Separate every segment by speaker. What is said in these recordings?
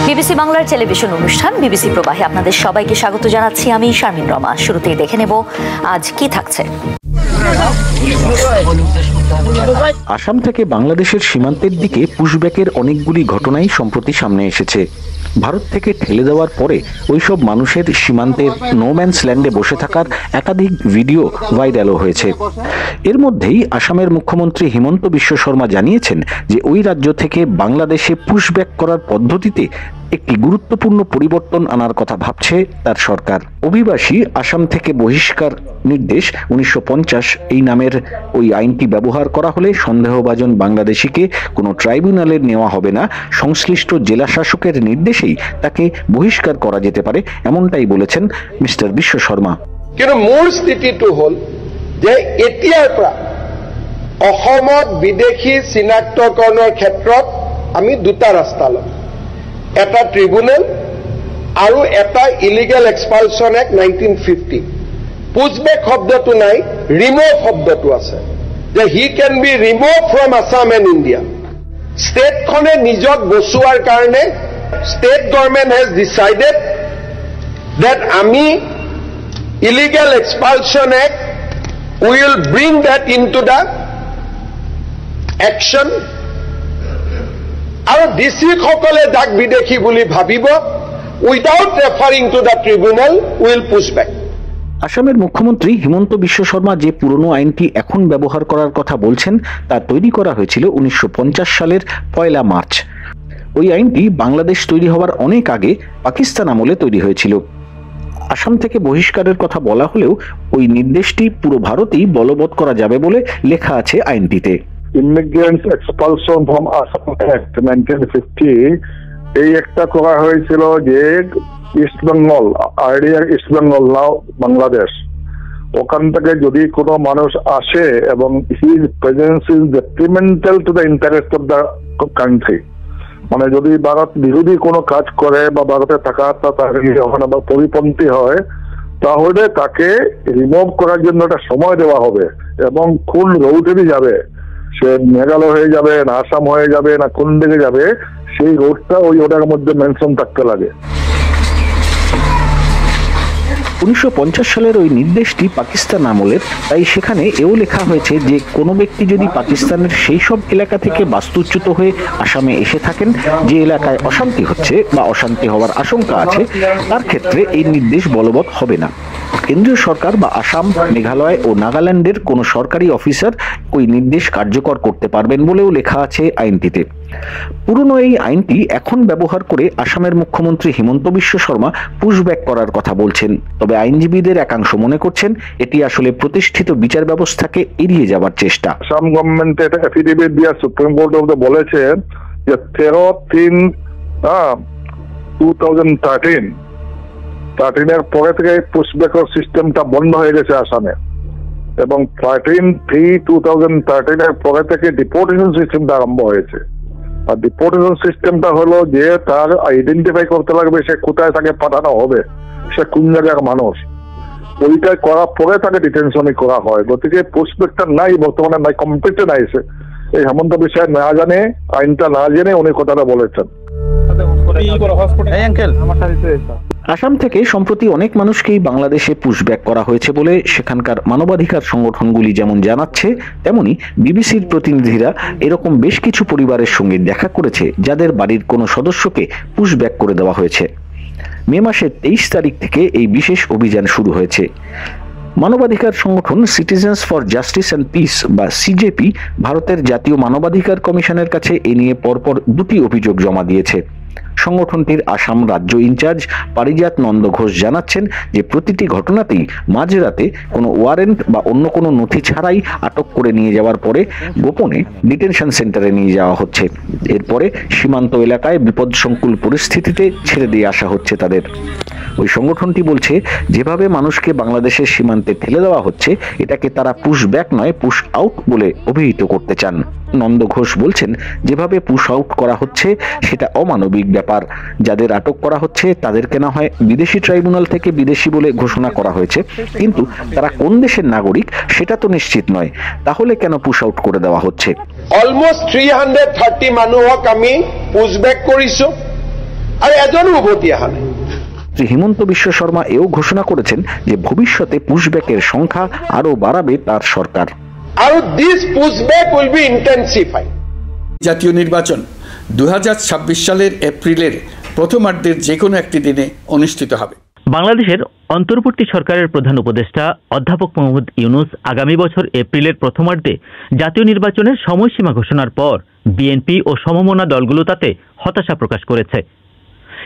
Speaker 1: BBC বাংলার television অনুষ্ঠান BBC প্রবাহে আপনাদের সবাইকে স্বাগত জানাচ্ছি। আমি শারমিন রমা। শুরুতেই দেখে নেব আজ কি থাকছে।
Speaker 2: আসাম থেকে বাংলাদেশের সীমান্তের দিকে পুশব্যাকের অনেকগুলি ঘটনাই সম্প্রতি সামনে এসেছে। ভারত থেকে ঠেলে দেওয়ার পরে ওইসব মানুষের সীমান্তের নোম্যান্স ল্যান্ডে বসে থাকার একাধিক ভিডিও ভাইরালও হয়েছে। এর মধ্যেই আসামের মুখ্যমন্ত্রী হিমন্ত বিশ্ব শর্মা জানিয়েছেন যে ওই রাজ্য থেকে বাংলাদেশে পুশব্যাক করার পদ্ধতিতে একটি গুরুত্বপূর্ণ পরিবর্তন আনার কথা ভাবছে তার সরকার। অভিবাসী আসাম থেকে বহিষ্কার নির্দেশ 1950 এই নামের ওই আইনটি ব্যবহার করা হলে সন্দেহভাজন বাংলাদেশিকে কোনো ট্রাইব্যুনালে নেওয়া হবে না, সংশ্লিষ্ট জেলা শাসকের নির্দেশেই তাকে বহিষ্কার করা যেতে পারে, এমনটাই বলেছেন মিস্টার বিশ্ব শর্মা।
Speaker 3: কিন্তু মূল স্থিতিটো হল যে এতিয়াৰ পৰা অসমত বিদেশী চিনাক্তকৰণৰ ক্ষেত্ৰত আমি দুটা ৰাস্তা ল'ম, এটা ট্ৰিব্যুনেল আৰু এটা ইলিগেল এক্সপালছন এক্ট 1950। পুছবেক শব্দটো নাই, ৰিমুভ শব্দটো আছে, যে he can be removed from Assam and India. ষ্টেটখনে নিজক বচোৱাৰ কাৰণে state government has decided that আমি illegal expulsion act will bring that into the action আৰু ডিসি সকলে যাক বিদেশী বুলি ভাবিব without referring to the tribunal will push back.
Speaker 2: আসামের মুখ্যমন্ত্রী হিমন্ত বিশ্ব শর্মা যে পুরনো আইনটি এখন ব্যবহার করার কথা বলছেন তা তৈরি করা হয়েছিল 1950 সালের 1 মার্চ। ওই আইনটি বাংলাদেশ তৈরি হওয়ার অনেক আগে পাকিস্তান আমলে তৈরি হয়েছিল। আসাম থেকে বহিষ্কারের কথা বলা হলেও ওই নির্দেশটি পুরো ভারতেই বলবৎ করা যাবে বলে লেখা আছে আইনটিতে।
Speaker 4: Immigrants expulsion from Assam act 1950 এই একটা করা হয়েছিল যে east Bengal, earlier east Bengal, now Bangladesh, ওখান থেকে যদি কোনো মানুষ আসে এবং his presence is detrimental to the interest of the country, মানে যদি ভারত বিরোধী কোনো কাজ করে বা ভারতে থাকাটা তার ওখানে পরিপন্থী হয়, তাহলে তাকে রিমুভ করার জন্য একটা সময় দেওয়া হবে এবং কোন রোডে যাবে, সে মেঘালয় হয়ে যাবে না আসাম হয়ে যাবে না কোন দিকে যাবে, সেই রোডটা ওই ওটার মধ্যে মেনশন থাকতে লাগে।
Speaker 2: 1950 সালের ওই নির্দেশটি পাকিস্তান আমলের, তাই সেখানে এও লেখা হয়েছে যে কোনো ব্যক্তি যদি পাকিস্তানের সেই সব এলাকা থেকে বাস্তুচ্যুত হয়ে আসামে এসে থাকেন যে এলাকায় অশান্তি হচ্ছে বা অশান্তি হওয়ার আশঙ্কা আছে, তার ক্ষেত্রে এই নির্দেশ বলবৎ হবে না। কেন্দ্রীয় সরকার বা আসাম, মেঘালয় ও নাগাল্যান্ডের কোনো সরকারি অফিসার ওই নির্দেশ কার্যকর করতে পারবেন বলেও লেখা আছে আইনটিতে। পুরনো এই আইনটি এখন ব্যবহার করে আসামের মুখ্যমন্ত্রী হিমন্ত বিশ্ব শর্মা পুশব্যাক করার কথা বলছেন। তবে আইনজীবীদের একাংশ মনে করছেন এটি আসলে প্রতিষ্ঠিত বিচার ব্যবস্থাকে এড়িয়ে যাওয়ার চেষ্টা।
Speaker 4: আসাম গভর্নমেন্ট একটা এফিডেভিট দিয়ে সুপ্রিম কোর্টে বলেছে যে 13/3/2013 পরে থেকে পুশব্যাকের সিস্টেমটা বন্ধ হয়ে গেছে আসামে, এবং 13/3/2013 পরে থেকে ডিপোর্টেশন সিস্টেমটা আরম্ভ হয়েছে। আর ডিপোর্টেশন সিস্টেমটা হলো যে তার আইডেন্টিফাই করতে লাগবে সে কোথায় তাকে পাঠানো হবে, সে কোন জায়গার মানুষ, ওইটা করার পরে তাকে ডিটেনশনে করা হয়। গতিকে পুশব্যাকটা নাই, বর্তমানে নাই, কমপ্লিটে নাই। এই হেমন্ত বিষয় না জানে, আইনটা না জেনে উনি কথাটা বলেছেন।
Speaker 2: আসাম থেকে সম্প্রতি অনেক মানুষকেই বাংলাদেশে পুশব্যাক করা হয়েছে বলে সেখানকার মানবাধিকার সংগঠনগুলি যেমন জানাচ্ছে, তেমনি বিবিসির প্রতিনিধিরা এরকম বেশ কিছু পরিবারের সঙ্গে দেখা করেছে যাদের বাড়ির কোনো সদস্যকে পুশব্যাক করে দেওয়া হয়েছে। মে মাসের 23 তারিখ থেকে এই বিশেষ অভিযান শুরু হয়েছে। মানবাধিকার সংগঠন citizens for justice and piece বা সিজেপি ভারতের জাতীয় মানবাধিকার কমিশনের কাছে এ নিয়ে পরপর 2টি অভিযোগ জমা দিয়েছে। সংগঠনটির আসাম রাজ্য ইনচার্জ পারিজাত নন্দ ঘোষ জানাচ্ছেন যে প্রতিটি ঘটনাতেই মাঝরাতে কোনো ওয়ারেন্ট বা অন্য কোনো নথি ছাড়াই আটক করে নিয়ে যাওয়ার পরে গোপনে ডিটেনশন সেন্টারে নিয়ে যাওয়া হচ্ছে। এরপরে সীমান্ত এলাকায় বিপদসংকুল পরিস্থিতিতে ছেড়ে দিয়ে আসা হচ্ছে তাদের। ওই সংগঠনটি বলছে যেভাবে মানুষকে বাংলাদেশের সীমান্তে ঠেলে দেওয়া হচ্ছে এটাকে তারা পুশ ব্যাক নয় পুশ আউট বলে অভিহিত করতে চান। নন্দ ঘোষ বলছেন যেভাবে পুশ আউট করা হচ্ছে সেটা অমানবিক ব্যাপার। যাদের আটক করা হচ্ছে তাদেরকে না হয় বিদেশি ট্রাইব্যুনাল থেকে বিদেশি বলে ঘোষণা করা হয়েছে, কিন্তু তারা কোন দেশের নাগরিক সেটা তো নিশ্চিত নয়, তাহলে কেন পুশ আউট করে দেওয়া হচ্ছে?
Speaker 3: অলমোস্ট 330 মানুহক আমি পুশ ব্যাক কৰিছো। আৰু এজনো উভতি অহা নাই।
Speaker 2: শ্রী হিমন্ত বিশ্ব শর্মা এও ঘোষণা করেছেন যে ভবিষ্যতে পুশব্যাকের সংখ্যা আরো বাড়াবে তার সরকার।
Speaker 3: আৰু this pushback will be intensified.
Speaker 5: জাতীয় নির্বাচন 2026 সালের এপ্রিলের প্রথমার্ধের যে কোনো একটি দিনে অনুষ্ঠিত হবে।
Speaker 6: বাংলাদেশের অন্তর্বর্তী সরকারের প্রধান উপদেষ্টা অধ্যাপক মোহাম্মদ ইউনূস আগামী বছর এপ্রিলের প্রথমার্ধে জাতীয় নির্বাচনের সময়সীমা ঘোষণার পর বিএনপি ও সমমনা দলগুলো তাতে হতাশা প্রকাশ করেছে।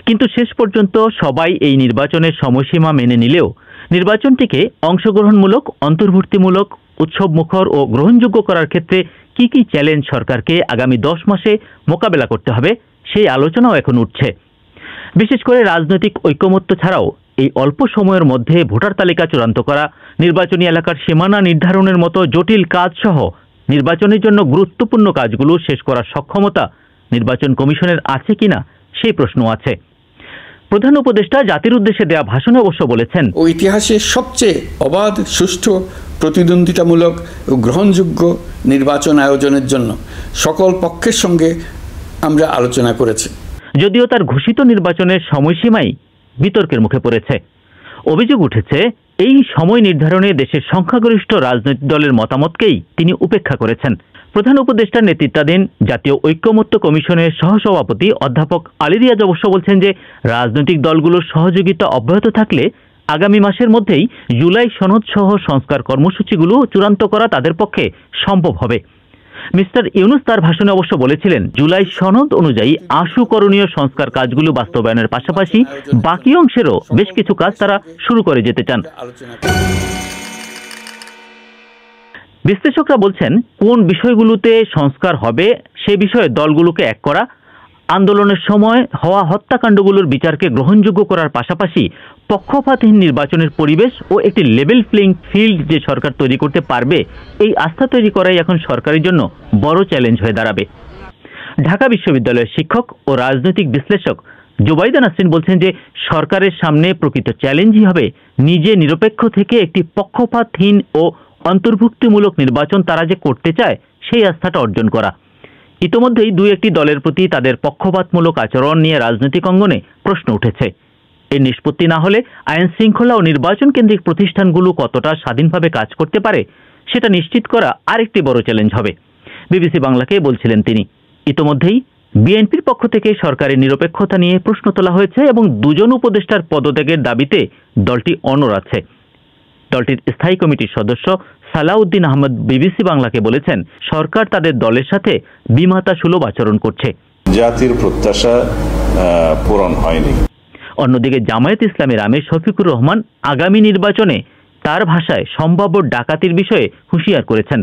Speaker 6: কিন্তু শেষ পর্যন্ত সবাই এই নির্বাচনের সময়সীমা মেনে নিলেও নির্বাচনটিকে অংশগ্রহণমূলক, অন্তর্ভুক্তিমূলক, উৎসবমুখর ও গ্রহণযোগ্য করার ক্ষেত্রে কি কি চ্যালেঞ্জ সরকারকে আগামী 10 মাসে মোকাবেলা করতে হবে সেই আলোচনাও এখন উঠছে। বিশেষ করে রাজনৈতিক ঐকমত্য ছাড়াও এই অল্প সময়ের মধ্যে ভোটার তালিকা চূড়ান্ত করা, নির্বাচনী এলাকার সীমানা নির্ধারণের মতো জটিল কাজ সহ নির্বাচনের জন্য গুরুত্বপূর্ণ কাজগুলো শেষ করার সক্ষমতা নির্বাচন কমিশনের আছে কিনা সেই প্রশ্ন আছে। প্রধান উপদেষ্টা জাতির উদ্দেশ্যে দেয়া ভাষণে অবশ্য বলেছেন,
Speaker 5: ও ইতিহাসের সবচেয়ে অবাধ, সুষ্ঠু, প্রতিদ্বন্দ্বিতামূলক ও গ্রহণযোগ্য নির্বাচন আয়োজনের জন্য সকল পক্ষের সঙ্গে আমরা আলোচনা করেছি।
Speaker 6: যদিও তার ঘোষিত নির্বাচনের সময়সীমাই বিতর্কের মুখে পড়েছে। অভিযোগ উঠেছে এই সময় নির্ধারণে দেশের সংখ্যাগরিষ্ঠ রাজনৈতিক দলের মতামতকেই তিনি উপেক্ষা করেছেন। প্রধান উপদেষ্টার নেতৃত্বাধীন জাতীয় ঐকমত্য কমিশনের সহসভাপতি অধ্যাপক আলী রিয়াজ অবশ্য বলছেন যে রাজনৈতিক দলগুলোর সহযোগিতা অব্যাহত থাকলে আগামী মাসের মধ্যেই জুলাই সনদ সহ সংস্কার কর্মসূচিগুলো চূড়ান্ত করা তাদের পক্ষে সম্ভব হবে। মিস্টার ইউনূস তার ভাষণে অবশ্য বলেছিলেন, জুলাই সনদ অনুযায়ী আশু করণীয় সংস্কার কাজগুলো বাস্তবায়নের পাশাপাশি বাকি অংশেরও বেশ কিছু কাজ তারা শুরু করে যেতে চান। বিশ্লেষকরা বলছেন, কোন বিষয়গুলোতে সংস্কার হবে সে বিষয়ে দলগুলোকে এক করা, আন্দোলনের সময় হওয়া হত্যাকাণ্ডগুলোর বিচারকে গ্রহণযোগ্য করার পাশাপাশি পক্ষপাতহীন নির্বাচনের পরিবেশ ও একটি লেভেল প্লেইং ফিল্ড যে সরকার তৈরি করতে পারবে, এই আস্থা তৈরি করাই এখন সরকারের জন্য বড় চ্যালেঞ্জ হয়ে দাঁড়াবে। ঢাকা বিশ্ববিদ্যালয়ের শিক্ষক ও রাজনৈতিক বিশ্লেষক জুবাইদা নাসরিন বলছেন যে সরকারের সামনে প্রকৃত চ্যালেঞ্জই হবে নিজে নিরপেক্ষ থেকে একটি পক্ষপাতহীন ও অন্তর্ভুক্তিমূলক নির্বাচন তারা যে করতে চায় সেই আস্থাটা অর্জন করা। ইতোমধ্যেই দুই একটি দলের প্রতি তাদের পক্ষপাতমূলক আচরণ নিয়ে রাজনৈতিক অঙ্গনে প্রশ্ন উঠেছে। এর নিষ্পত্তি না হলে আইন শৃঙ্খলা ও নির্বাচন কেন্দ্রিক প্রতিষ্ঠানগুলো কতটা স্বাধীনভাবে কাজ করতে পারে সেটা নিশ্চিত করা আরেকটি বড় চ্যালেঞ্জ হবে। বিবিসি বাংলাকে বলছিলেন তিনি। ইতোমধ্যেই বিএনপির পক্ষ থেকে সরকারের নিরপেক্ষতা নিয়ে প্রশ্ন তোলা হয়েছে এবং দুজন উপদেষ্টার পদত্যাগের দাবিতে দলটি অনড় আছে। দলটির স্থায়ী কমিটির সদস্য সালাউদ্দিন আহমদ বিবিসি বাংলাকে বলেছেন, সরকার তাদের দলের সাথে বিমাতা সুলভ আচরণ করছে,
Speaker 7: জাতির প্রত্যাশা পূরণ হয়নি।
Speaker 6: অন্যদিকে জামায়াত ইসলামের আমির শফিকুর রহমান আগামী নির্বাচনে তার ভাষায় সম্ভাব্য ডাকাতির বিষয়ে হুঁশিয়ার করেছেন।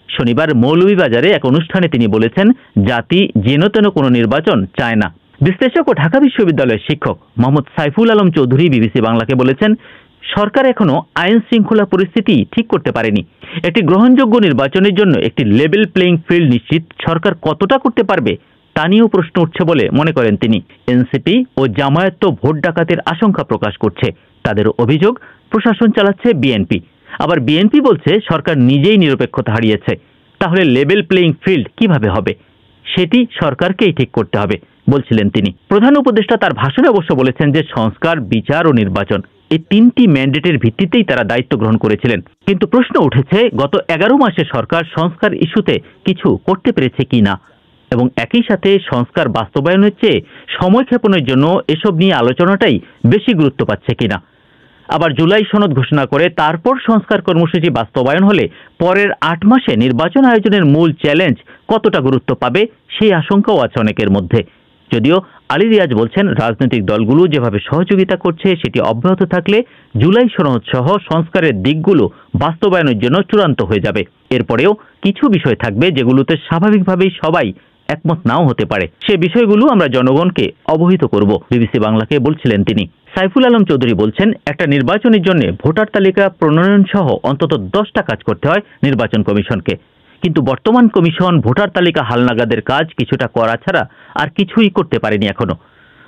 Speaker 6: শনিবার মৌলভীবাজারে এক অনুষ্ঠানে তিনি বলেছেন, জাতি যেন তেন কোনো নির্বাচন চায় না। বিশ্লেষক ও ঢাকা বিশ্ববিদ্যালয়ের শিক্ষক মোহাম্মদ সাইফুল আলম চৌধুরী বিবিসি বাংলাকে বলেছেন, সরকার এখনো আইন শৃঙ্খলা পরিস্থিতি ঠিক করতে পারেনি। একটি গ্রহণযোগ্য নির্বাচনের জন্য একটি লেভেল প্লেইং ফিল্ড নিশ্চিত সরকার কতটা করতে পারবে তা নিয়েও প্রশ্ন উঠছে বলে মনে করেন তিনি। এনসিপি ও জামায়াত তো ভোট ডাকাতের আশঙ্কা প্রকাশ করছে। তাদের অভিযোগ প্রশাসন চালাচ্ছে বিএনপি। আবার বিএনপি বলছে সরকার নিজেই নিরপেক্ষতা হারিয়েছে। তাহলে লেভেল প্লেইং ফিল্ড কিভাবে হবে সেটি সরকারকেই ঠিক করতে হবে বলছিলেন তিনি। প্রধান উপদেষ্টা তার ভাষণে অবশ্য বলেছেন যে সংস্কার, বিচার ও নির্বাচন এই তিনটি ম্যান্ডেটের ভিত্তিতেই তারা দায়িত্ব গ্রহণ করেছিলেন। কিন্তু প্রশ্ন উঠেছে গত 11 মাসে সরকার সংস্কার ইস্যুতে কিছু করতে পেরেছে কিনা এবং একই সাথে সংস্কার বাস্তবায়নের চেয়ে সময়ক্ষেপণের জন্য এসব নিয়ে আলোচনাটাই বেশি গুরুত্ব পাচ্ছে কিনা। আবার জুলাই সনদ ঘোষণা করে তারপর সংস্কার কর্মসূচি বাস্তবায়ন হলে পরের 8 মাসে নির্বাচন আয়োজনের মূল চ্যালেঞ্জ কতটা গুরুত্ব পাবে সেই আশঙ্কাও আছে অনেকের মধ্যে। যদিও আলী রিয়াজ বলছেন, রাজনৈতিক দলগুলো যেভাবে সহযোগিতা করছে সেটি অব্যাহত থাকলে জুলাই সনদ সহ সংস্কারের দিকগুলো বাস্তবায়নের জন্য চূড়ান্ত হয়ে যাবে। এরপরেও কিছু বিষয় থাকবে যেগুলোতে স্বাভাবিকভাবেই সবাই একমত নাও হতে পারে। সে বিষয়গুলো আমরা জনগণকে অবহিত করব বিবিসি বাংলাকে বলছিলেন তিনি। সাইফুল আলম চৌধুরী বলছেন, একটা নির্বাচনের জন্য ভোটার তালিকা প্রণয়ন সহ অন্তত 10টা কাজ করতে হয় নির্বাচন কমিশনকে। কিন্তু বর্তমান কমিশন ভোটার তালিকা হালনাগাদের কাজ কিছুটা করা ছাড়া আর কিছুই করতে পারেনি এখনো।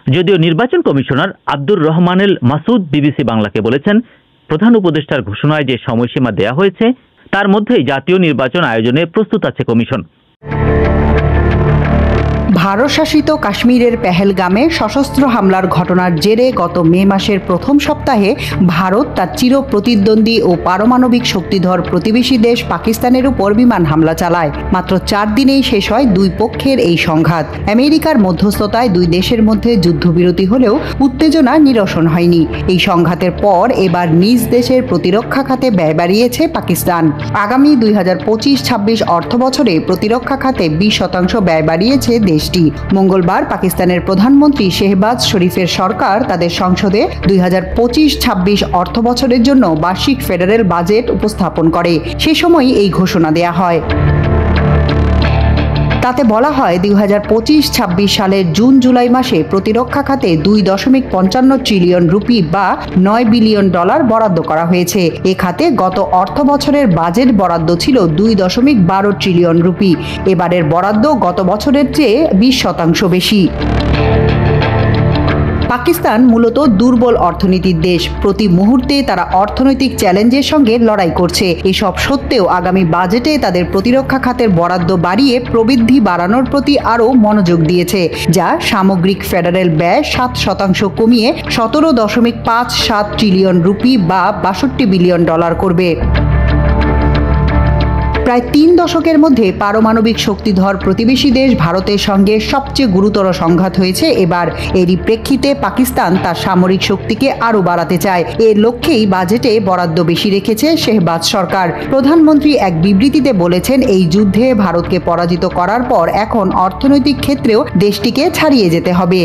Speaker 6: যদিও নির্বাচন কমিশনার আব্দুর রহমানেল মাসুদ বিবিসি বাংলাকে বলেছেন, প্রধান উপদেষ্টার ঘোষণায় যে সময়সীমা দেয়া হয়েছে তার মধ্যেই জাতীয় নির্বাচন আয়োজনে প্রস্তুত আছে কমিশন।
Speaker 8: ভারত শাসিত কাশ্মীরের পেহেলগামে সশস্ত্র হামলার ঘটনার জেরে গত মে মাসের প্রথম সপ্তাহে ভারত তার চির প্রতিদ্বন্দ্বী ও পারমাণবিক শক্তিধর প্রতিবেশী দেশ পাকিস্তানের উপর বিমান হামলা চালায়। মাত্র 4 দিনেই শেষ হয় দুই পক্ষের এই সংঘাত। আমেরিকার মধ্যস্থতায় দুই দেশের মধ্যে যুদ্ধবিরতি হলেও উত্তেজনা নিরসন হয়নি। এই সংঘাতের পর এবার নিজ দেশের প্রতিরক্ষা খাতে ব্যয় বাড়িয়েছে পাকিস্তান। আগামী 2025-26 অর্থবছরে প্রতিরক্ষা খাতে 20% ব্যয় বাড়িয়েছে দেশটি। মঙ্গলবার পাকিস্তানের প্রধানমন্ত্রী শেহবাজ শরীফের সরকার তাদের সংসদে 2025-26 অর্থবছরের জন্য বার্ষিক ফেডারেল বাজেট উপস্থাপন করে। সে সময় এই ঘোষণা দেয়া হয়। তাতে বলা হয় 2025-26 সালের জুন জুলাই মাসে প্রতিরক্ষা খাতে 2.55 ট্রিলিয়ন রুপি বা $9 বিলিয়ন বরাদ্দ করা হয়েছে। এ খাতে গত অর্থ বছরের বাজেট বরাদ্দ ছিল 2.12 ট্রিলিয়ন রুপি। এবারের বরাদ্দ গত বছরের চেয়ে 20% বেশি। পাকিস্তান মূলত দুর্বল অর্থনীতির দেশ। প্রতি মুহূর্তে তারা অর্থনৈতিক চ্যালেঞ্জের সঙ্গে লড়াই করছে। এসব সত্ত্বেও আগামী বাজেটে তাদের প্রতিরক্ষা খাতের বরাদ্দ বাড়িয়ে প্রবৃদ্ধি বাড়ানোর প্রতি আরও মনোযোগ দিয়েছে, যা সামগ্রিক ফেডারেল ব্যয় 7% কমিয়ে 17.57 ট্রিলিয়ন রুপি বা $62 বিলিয়ন করবে। প্রায় 3 দশকের মধ্যে পারমাণবিক শক্তিধর প্রতিবেশী দেশ ভারতের সঙ্গে সবচেয়ে গুরুতর সংঘাত হয়েছে এবার। এরই প্রেক্ষিতে পাকিস্তান তার সামরিক শক্তিকে আরও বাড়াতে চায়। এর লক্ষ্যেই বাজেটে বরাদ্দ বেশি রেখেছে শেহবাজ সরকার। প্রধানমন্ত্রী এক বিবৃতিতে বলেছেন, এই যুদ্ধে ভারতকে পরাজিত করার পর এখন অর্থনৈতিক ক্ষেত্রেও দেশটিকে ছাড়িয়ে যেতে হবে।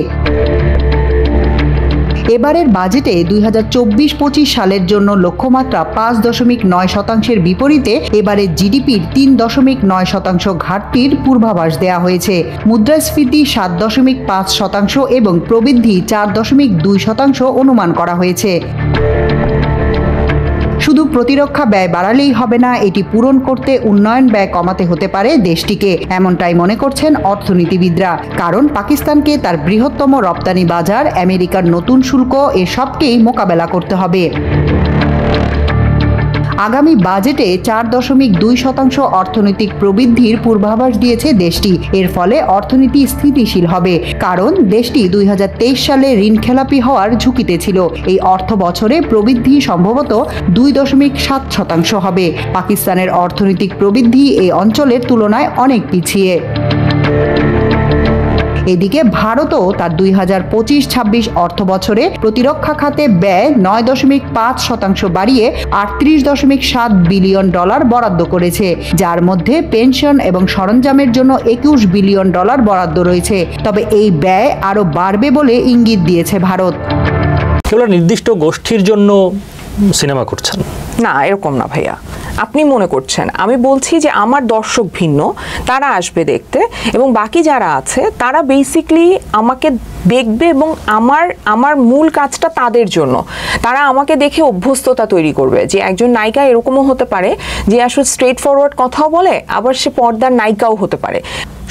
Speaker 8: এবারের বাজেটে 2024-25 সালের জন্য লক্ষ্যমাত্রা 5.9% বিপরীতে এবারে জিডিপির 3.9% ঘাটতির পূর্বাভাস দেওয়া হয়েছে। মুদ্রাস্ফীতি 7.5% এবং প্রবৃদ্ধি 4.2% অনুমান করা হয়েছে। শুধু প্রতিরক্ষা ব্যয় বাড়ালেই হবে না, এটি পূরণ করতে উন্নয়ন ব্যয় কমাতে হতে পারে দেশটিকে, এমনটাই মনে করছেন অর্থনীতিবিদরা। কারণ পাকিস্তানকে তার বৃহত্তম রপ্তানি বাজার, আমেরিকার নতুন শুল্ক এসবকেই মোকাবেলা করতে হবে। আগামী বাজেটে 4.2% অর্থনৈতিক প্রবৃদ্ধির পূর্বাভাস দিয়েছে দেশটি। এর ফলে অর্থনীতি স্থিতিশীল হবে, কারণ দেশটি 2023 সালে ঋণখেলাপি হওয়ার ঝুঁকিতে ছিল। এই অর্থ বছরে প্রবৃদ্ধি সম্ভবত 2.7% হবে। পাকিস্তানের অর্থনৈতিক প্রবৃদ্ধি এই অঞ্চলের তুলনায় অনেক পিছিয়ে। এদিকে ভারতও তার 2025-26 অর্থ বছরে প্রতিরক্ষা খাতে ব্যয় 9.5% বাড়িয়ে $38.7 বিলিয়ন বরাদ্দ করেছে, যার মধ্যে পেনশন এবং সরঞ্জামের জন্য $21 বিলিয়ন বরাদ্দ রয়েছে। তবে এই ব্যয় আরও বাড়বে বলে ইঙ্গিত দিয়েছে ভারত।
Speaker 9: কেবল নির্দিষ্ট গোষ্ঠীর জন্য সিনেমা করছেন
Speaker 10: না, এরকম না ভাইয়া, আপনি মনে করছেন। আমি বলছি যে আমার দর্শক ভিন্ন, তারা আসবে দেখতে, এবং বাকি যারা আছে তারা বেসিকলি আমাকে দেখবে এবং আমার মূল কাজটা তাদের জন্য। তারা আমাকে দেখে অভ্যস্ততা তৈরি করবে যে একজন নায়িকা এরকমও হতে পারে যে আসলে স্ট্রেট ফরওয়ার্ড কথাও বলে, আবার সে পর্দার নায়িকাও হতে পারে।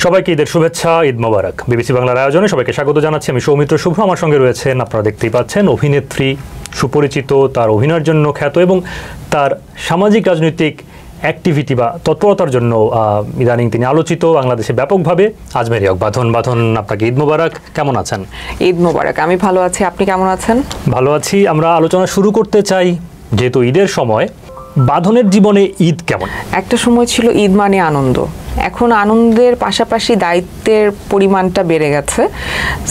Speaker 9: সবাইকে ঈদের শুভেচ্ছা, ঈদ মোবারক। বিবিসি বাংলার আয়োজনে সবাইকে স্বাগত জানাচ্ছি। আমি সৌমিত্র শুভ, আমার সঙ্গে রয়েছেন, আপনারা দেখতেই পাচ্ছেন, অভিনেত্রী, সুপরিচিত, তার অভিনয়ের জন্য খ্যাত এবং তার সামাজিক রাজনৈতিক অ্যাক্টিভিটি বা তৎপরতার জন্য ইদানিং তিনি আলোচিত বাংলাদেশে ব্যাপকভাবে, আজমেরী হক বাঁধন। বাঁধন, আপনাকে ঈদ মোবারক। কেমন আছেন?
Speaker 10: ঈদ মোবারক। আমি ভালো আছি, আপনি কেমন আছেন?
Speaker 9: ভালো আছি। আমরা আলোচনা শুরু করতে চাই, যেহেতু ঈদের সময়, বাঁধনের জীবনে ঈদ কেমন?
Speaker 10: একটা সময় ছিল ঈদ মানে আনন্দ, এখন আনন্দের পাশাপাশি দায়িত্বের পরিমাণটা বেড়ে গেছে।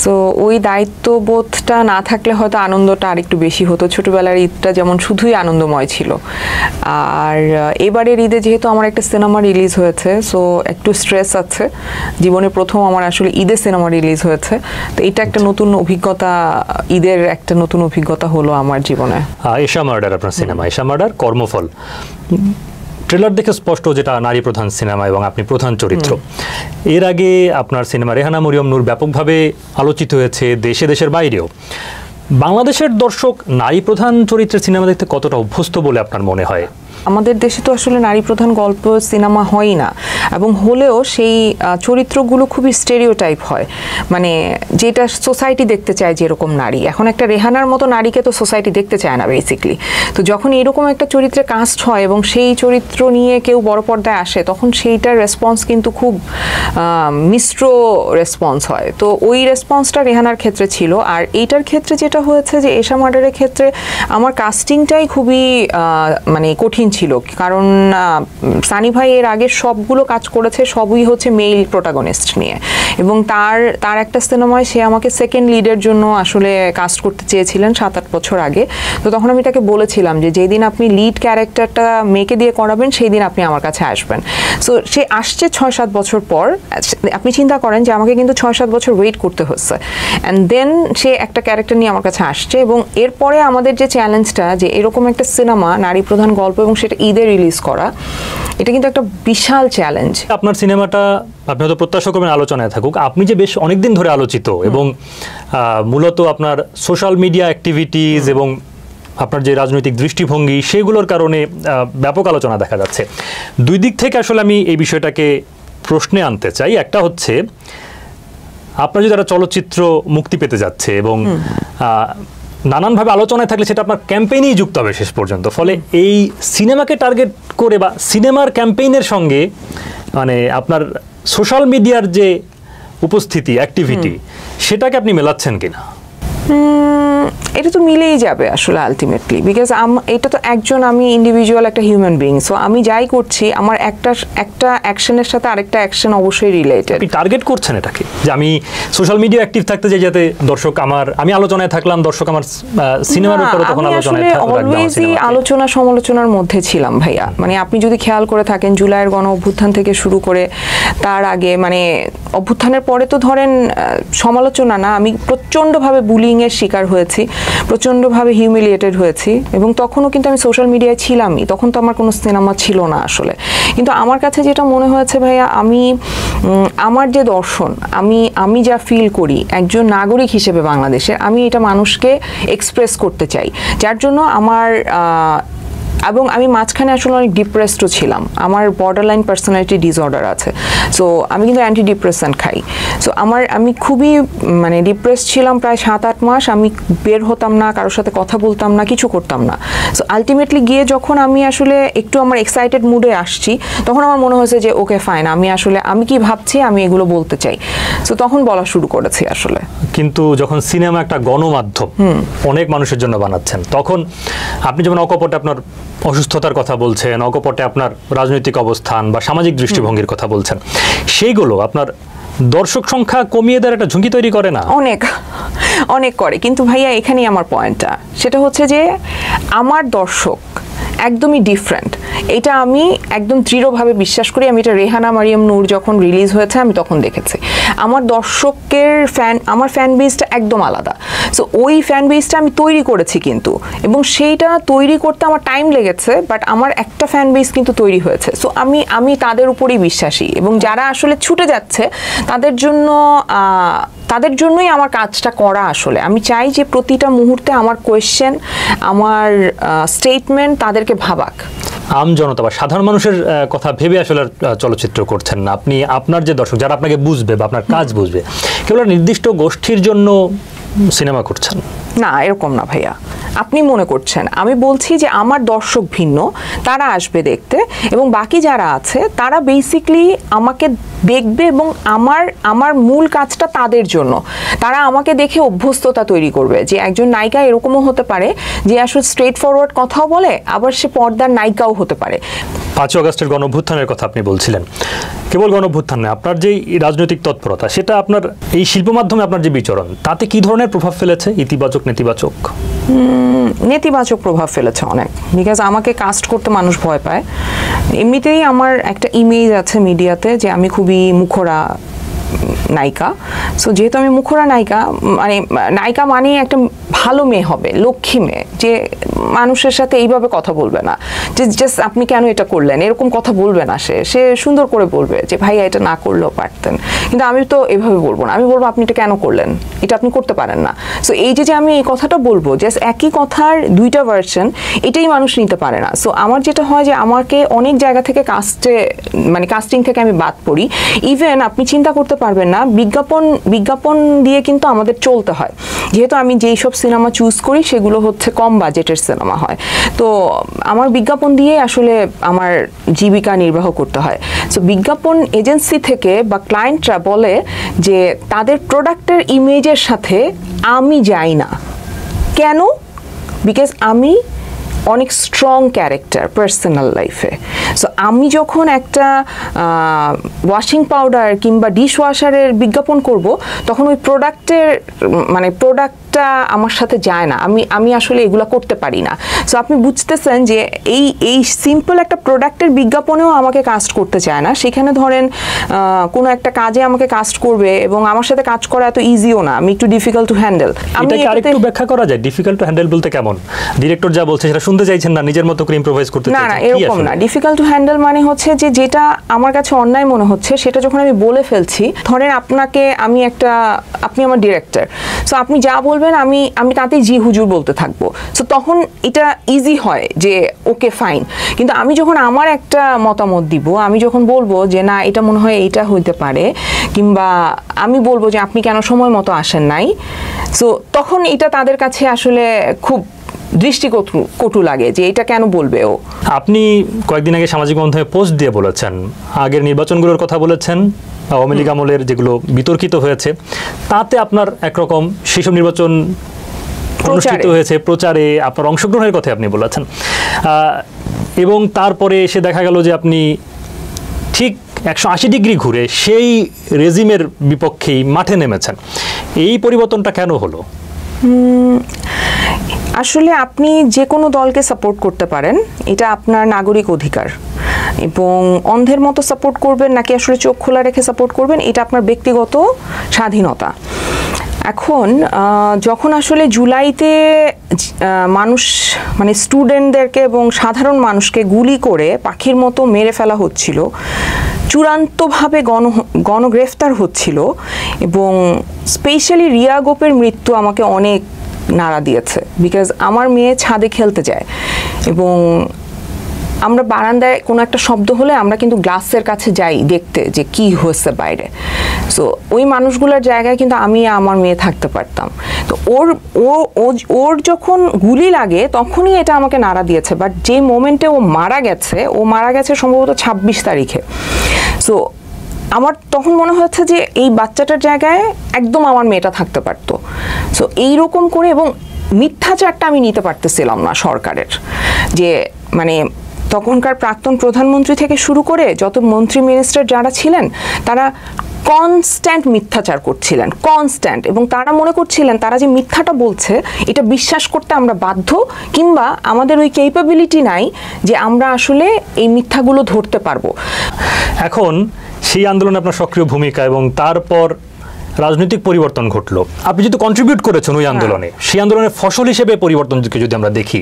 Speaker 10: সো ওই দায়িত্ববোধটা না থাকলে হয়তো আনন্দটা আরেকটু বেশি হতো। ছোটোবেলার ঈদটা যেমন শুধুই আনন্দময় ছিল, আর এবারের ঈদে যেহেতু আমার একটা সিনেমা রিলিজ হয়েছে, সো একটু স্ট্রেস আছে। জীবনে প্রথম আমার আসলে ঈদে সিনেমা রিলিজ হয়েছে, তো এটা একটা নতুন অভিজ্ঞতা, ঈদের একটা নতুন অভিজ্ঞতা হলো আমার জীবনে।
Speaker 9: এশা মার্ডার, আপনার সিনেমা এশা মার্ডার, কর্মফল, ট্রেলার দেখে স্পষ্ট যেটা নারী প্রধান সিনেমা এবং আপনি প্রধান চরিত্র। এর আগে আপনার সিনেমা রেহানা মরিয়ম নূর ব্যাপকভাবে আলোচিত হয়েছে দেশে দেশের বাইরেও। বাংলাদেশের দর্শক নারী প্রধান চরিত্রের সিনেমা দেখতে কতটা অভ্যস্ত বলে আপনার মনে হয়?
Speaker 10: আমাদের দেশে তো আসলে নারী প্রধান গল্প সিনেমা হয় না, এবং হলেও সেই চরিত্রগুলো খুবই স্টেরিওটাইপ হয়, মানে যেটা সোসাইটি দেখতে চায় যেরকম নারী। এখন একটা রেহানার মতো নারীকে তো সোসাইটি দেখতে চায় না বেসিক্যালি। তো যখন এরকম একটা চরিত্রে কাস্ট হয় এবং সেই চরিত্র নিয়ে কেউ বড় পর্দায় আসে, তখন সেইটার রেসপন্স কিন্তু খুব মিশ্র রেসপন্স হয়। তো ওই রেসপন্সটা রেহানার ক্ষেত্রে ছিল। আর এইটার ক্ষেত্রে যেটা হয়েছে যে এশা মার্ডারের ক্ষেত্রে আমার কাস্টিংটাই খুবই মানে কঠিন ছিল, কারণ সানি ভাই এর আগে সবগুলো কাজ করেছে, সবই হচ্ছে মেল প্রোটাগনিস্ট নিয়ে, এবং তার একটা সিনেমায় সে আমাকে সেকেন্ড লিডের জন্য আসলে কাস্ট করতে চেয়েছিলেন 7-8 বছর আগে। তো তখন আমি তাকে বলেছিলাম যে যেদিন আপনি লিড ক্যারেক্টারটা মেয়েকে দিয়ে করাবেন সেই দিন আপনি আমার কাছে আসবেন। সো সে আসছে 6-7 বছর পর। আপনি চিন্তা করেন যে আমাকে কিন্তু 6-7 বছর ওয়েট করতে হচ্ছে, অ্যান্ড দেন সে একটা ক্যারেক্টার নিয়ে আমার কাছে আসছে। এবং এরপরে আমাদের যে চ্যালেঞ্জটা, যে এরকম একটা সিনেমা নারী প্রধান গল্প এবং সেটা ঈদে রিলিজ করা, এটা কিন্তু একটা বিশাল চ্যালেঞ্জ।
Speaker 9: আপনার সিনেমাটা আপনি হয়তো প্রত্যাশা করবেন আলোচনায় থাকুক, আপনি যে বেশ অনেকদিন ধরে আলোচিত এবং মূলত আপনার সোশ্যাল মিডিয়া অ্যাক্টিভিটিস এবং আপনার যে রাজনৈতিক দৃষ্টিভঙ্গি সেগুলোর কারণে ব্যাপক আলোচনা দেখা যাচ্ছে। দুই দিক থেকে আসলে আমি এই বিষয়টাকে প্রশ্নে আনতে চাই। একটা হচ্ছে আপনার যদি একটা চলচ্চিত্র মুক্তি পেতে যাচ্ছে এবং নানানভাবে আলোচনায় থাকলে সেটা আপনার ক্যাম্পেইনেই যুক্ত হবে শেষ পর্যন্ত, ফলে এই সিনেমাকে টার্গেট করে বা সিনেমার ক্যাম্পেইনের সঙ্গে মানে আপনার সোশ্যাল মিডিয়ার যে উপস্থিতি অ্যাক্টিভিটি সেটাকে আপনি মেলাচ্ছেন কিনা?
Speaker 10: এটা তো মিলেই যাবে আসলে আলটিমেটলি, বিকজ এটা তো আমি ইন্ডিভিজুয়াল একটা হিউম্যান বিং। সো আমি যাই করছি আমার একটা অ্যাকশনের সাথে আরেকটা অ্যাকশন অবশ্যই রিলেটেড।
Speaker 9: আপনি টার্গেট করছেন এটাকে যে আমি সোশ্যাল মিডিয়া অ্যাক্টিভ থাকতে চাই যাতে দর্শক আমি আলোচনায় থাকলাম, দর্শক আমার সিনেমার উপরে তখন আলোচনায় থাকবে।
Speaker 10: অলওয়েজই আলোচনা সমালোচনার মধ্যে ছিলাম ভাইয়া। মানে আপনি যদি খেয়াল করে থাকেন জুলাইয়ের গণ অভ্যুত্থান থেকে শুরু করে তার আগে, মানে অভ্যুত্থানের পরে তো ধরেন সমালোচনা না, আমি প্রচণ্ডভাবে বুলিং এর শিকার হয়েছি, প্রচণ্ডভাবে হিউমিলিয়েটেড হয়েছি, এবং তখনও কিন্তু আমি সোশ্যাল মিডিয়ায় ছিলামই। তখন তো আমার কোনো সিনেমা ছিল না আসলে। কিন্তু আমার কাছে যেটা মনে হয়েছে ভাইয়া, আমার যে দর্শন, আমি যা ফিল করি একজন নাগরিক হিসেবে বাংলাদেশের, আমি এটা মানুষকে এক্সপ্রেস করতে চাই, যার জন্য এবং আমি মাঝখানে আসলে অনেক ডিপ্রেসডও ছিলাম। আমার বর্ডারলাইন পার্সোনালিটি ডিসঅর্ডার আছে। সো আমি কিন্তু অ্যান্টি ডিপ্রেসেন্ট খাই। সো আমি খুবই মানে ডিপ্রেস ছিলাম প্রায় 7-8 মাস। আমি বের হতাম না, কারোর সাথে কথা বলতাম না, কিছু করতাম না। সো আলটিমেটলি গিয়ে যখন আমি আসলে একটু আমার এক্সাইটেড মুডে আসছি, তখন আমার মনে হয়েছে যে ওকে ফাইন, আমি কি ভাবছি আমি এগুলো বলতে চাই। সো তখন বলা শুরু করেছি আসলে।
Speaker 9: কিন্তু যখন সিনেমা একটা গণমাধ্যম অনেক মানুষের জন্য বানাচ্ছেন, তখন আপনি যেমন অকপটে আপনার অসুস্থতার কথা বলছেন, অকপটে আপনার রাজনৈতিক অবস্থান বা সামাজিক দৃষ্টিভঙ্গির কথা বলছেন, সেইগুলো আপনার দর্শক সংখ্যা কমিয়ে দেওয়ার একটা ঝুঁকি তৈরি করে না?
Speaker 10: অনেক করে। কিন্তু ভাইয়া এখানেই আমার পয়েন্টটা, সেটা হচ্ছে যে আমার দর্শক একদমই ডিফারেন্ট। এটা আমি একদম দৃঢ়ভাবে বিশ্বাস করি। আমি এটা রেহানা মারিয়াম নূর যখন রিলিজ হয়েছে আমি তখন দেখেছি। আমার দর্শকের আমার ফ্যান বেসটা একদম আলাদা। সো ওই ফ্যান বেসটা আমি তৈরি করেছি কিন্তু, এবং সেইটা তৈরি করতে আমার টাইম লেগেছে, বাট আমার একটা ফ্যান বেস কিন্তু তৈরি হয়েছে। সো আমি তাদের উপরেই বিশ্বাসী, এবং যারা আসলে ছুটে যাচ্ছে তাদের জন্যই আমার কাজটা করা। আসলে আমি চাই যে প্রতিটা মুহূর্তে আমার কোয়েশ্চেন, আমার স্টেটমেন্ট তাদেরকে ভাবাক।
Speaker 9: আম জনতা বা সাধারণ মানুষের কথা ভেবে আসলে চলচ্চিত্র করছেন না আপনি। আপনার যে দর্শক যারা আপনাকে বুঝবে বা আপনার কাজ বুঝবে, কেবল নির্দিষ্ট গোষ্ঠীর জন্য সিনেমা করছেন
Speaker 10: না, এরকম না ভাইয়া। আপনি মনে করছেন, আমি বলছি যে আমার দর্শক ভিন্ন, তারা আসবে দেখতে, এবং বাকি যারা আছে তারা বেসিক্যালি আমাকে দেখবে, এবং আমার মূল কাজটা তাদের জন্য। তারা আমাকে দেখে অভ্যস্ততা তৈরি করবে যে একজন নায়িকা এরকমও হতে পারে যে আসলে স্ট্রেট ফরওয়ার্ড কথাও বলে, আবার সে পর্দার নায়িকাও হতে পারে।
Speaker 9: 5 আগস্টের গণঅভ্যুত্থানের কথা আপনি বলছিলেন, কেবল গণঅভ্যুত্থান নয়, আপনার যে রাজনৈতিক তৎপরতা, সেটা আপনার এই শিল্প মাধ্যমে আপনার যে বিচরণ, তাতে কি ধরনের প্রভাব ফেলেছে? ইতিবাচক, নেতিবাচক?
Speaker 10: নেতিবাচক প্রভাব ফেলেছে অনেক, বিকজ আমাকে কাস্ট করতে মানুষ ভয় পায়। এমনিতেই আমার একটা ইমেজ আছে মিডিয়াতে যে আমি খুবই মুখরা, নায়িকা। সো যেহেতু আমি মুখরা নায়িকা, মানে নায়িকা মানে একটা ভালো মেয়ে হবে, লক্ষ্মী মেয়ে, যে মানুষের সাথে এইভাবে কথা বলবে না যে জাস্ট আপনি কেন এটা করলেন, এরকম কথা বলবে না। সে সুন্দর করে বলবে যে ভাইয়া এটা না করলেও পারতেন, কিন্তু আমি তো এভাবে বলবো না, আমি বলবো আপনি এটা কেন করলেন, এটা আপনি করতে পারেন না। সো এই যে আমি এই কথাটা বলবো, জাস্ট একই কথার দুইটা ভার্সন, এটাই মানুষ নিতে পারে না। সো আমার যেটা হয় যে আমাকে অনেক জায়গা থেকে কাস্টিং থেকে আমি বাদ পড়ি। ইভেন আপনি চিন্তা করতে পারবেন না, বিজ্ঞাপন দিয়ে কিন্তু আমাদের চলতে হয়, যেহেতু আমি যেই সব সিনেমা চুজ করি সেগুলো হচ্ছে কম বাজেটের সিনেমা হয়, তো আমার বিজ্ঞাপন দিয়ে আসলে আমার জীবিকা নির্বাহ করতে হয়। সো বিজ্ঞাপন এজেন্সি থেকে বা ক্লায়েন্টরা বলে যে তাদের প্রোডাক্টের ইমেজের সাথে আমি যাই না। কেন? বিকজ আমি অনেক স্ট্রং ক্যারেক্টার পার্সোনাল লাইফে। সো আমি যখন একটা ওয়াশিং পাউডার কিংবা ডিশ ওয়াশারের বিজ্ঞাপন করব, তখন ওই প্রোডাক্টটা আমার সাথে যায় না, আমি আসলে এগুলো করতে পারি না। সো আপনি বুঝতেছেন যে এই সিম্পল একটা প্রোডাক্টের বিজ্ঞাপনেও আমাকে কাস্ট করতে চায় না। সেখানে ধরেন কোনো একটা কাজে আমাকে কাস্ট করবে এবং আমার সাথে কাজ করা এত ইজিও না, আমি একটু ডিফিকাল্ট টু হ্যান্ডেল।
Speaker 9: এটাকে আরেকটু ব্যাখ্যা করা যায়, ডিফিকাল্ট টু হ্যান্ডেল বলতে কেমন? ডিরেক্টর যা বলছে সেটা শুনতে চাইছেন না, নিজের মতো করে ইম্প্রোভাইজ করতে চাইছেন?
Speaker 10: না, এরকম না। ডিফিকাল্ট টু হ্যান্ডেল মানে হচ্ছে যে যেটা আমার কাছে অন্যায় মনে হচ্ছে সেটা যখন আমি বলে ফেলছি, ধরেন আপনি আমার ডিরেক্টর, সো আপনি যা বলবেন আমি তাতেই জি হুজুর বলতে থাকবো। সো তখন এটা ইজি হয় যে ওকে ফাইন। কিন্তু আমি যখন আমার একটা মতামত দিব, আমি যখন বলবো যে না এটা মনে হয় এইটা হইতে পারে, কিংবা আমি বলবো যে আপনি কেন সময় মতো আসেন নাই, সো তখন এটা তাদের কাছে আসলে খুব দৃষ্টিকটু লাগে যে এটা কেন বলবে ও।
Speaker 9: আপনি কয়েকদিন আগে সামাজিক মাধ্যমে পোস্ট দিয়ে বলেছেন, আগের নির্বাচনগুলোর কথা বলেছেন, আওয়ামী লীগ আমলের যেগুলো বিতর্কিত হয়েছে, তাতে আপনার একরকম সেসব নির্বাচন অনুষ্ঠিত হয়েছে, প্রচারে আপনার অংশগ্রহণের কথা আপনি বলেছেন, এবং তারপরে এসে দেখা গেল যে আপনি ঠিক 180 ডিগ্রি ঘুরে সেই রেজিমের বিপক্ষেই মাঠে নেমেছেন। এই পরিবর্তনটা কেন হলো?
Speaker 10: আসলে আপনি যে কোনো দলকে সাপোর্ট করতে পারেন, এটা আপনার নাগরিক অধিকার, এবং অন্ধের মতো সাপোর্ট করবেন নাকি আসলে চোখ খোলা রেখে সাপোর্ট করবেন এটা আপনার ব্যক্তিগত স্বাধীনতা। এখন যখন আসলে জুলাইতে মানুষ মানে স্টুডেন্টদেরকে এবং সাধারণ মানুষকে গুলি করে পাখির মতো মেরে ফেলা হচ্ছিল, চূড়ান্তভাবে গণগ্রেফতার হচ্ছিল, এবং স্পেশালি রিয়া গোপের মৃত্যু আমাকে অনেক নাড়া দিয়েছে। বিকজ আমার মেয়ে ছাদে খেলতে যায় এবং আমরা বারান্দায় কোনো একটা শব্দ হলে আমরা কিন্তু গ্লাসের কাছে যাই দেখতে যে কি হয়েছে বাইরে। সো ওই মানুষগুলোর জায়গায় কিন্তু আমি আমার মেয়ে থাকতে পারতাম। তো ওর যখন গুলি লাগে তখনই এটা আমাকে নাড়া দিয়েছে। বাট যে মোমেন্টে ও মারা গেছে সম্ভবত 26 তারিখে। সো আমার তখন মনে হচ্ছে যে এই বাচ্চাটার জায়গায় একদম আমার মেয়েটা থাকতে পারতো। সো এইরকম করে, এবং মিথ্যাচারটা আমি নিতে পারতেছিলাম না সরকারের, যে মানে তখনকার প্রাক্তন প্রধানমন্ত্রী থেকে শুরু করে যত মন্ত্রী মিনিস্টার যারা ছিলেন তারা কনস্ট্যান্ট মিথ্যাচার করছিলেন, কনস্ট্যান্ট, এবং তারা মনে করছিলেন তারা যে মিথ্যাটা বলছে এটা বিশ্বাস করতে আমরা বাধ্য, কিংবা আমাদের ওই ক্যাপাবিলিটি নাই যে আমরা আসলে এই মিথ্যাগুলো ধরতে পারবো।
Speaker 9: এখন সেই আন্দোলনে আপনার সক্রিয় ভূমিকা এবং তারপর রাজনৈতিক পরিবর্তন ঘটলো, আপনি যেহেতু কন্ট্রিবিউট করেছেন ওই আন্দোলনে, সেই আন্দোলনের ফসল হিসেবে পরিবর্তনকে যদি আমরা দেখি,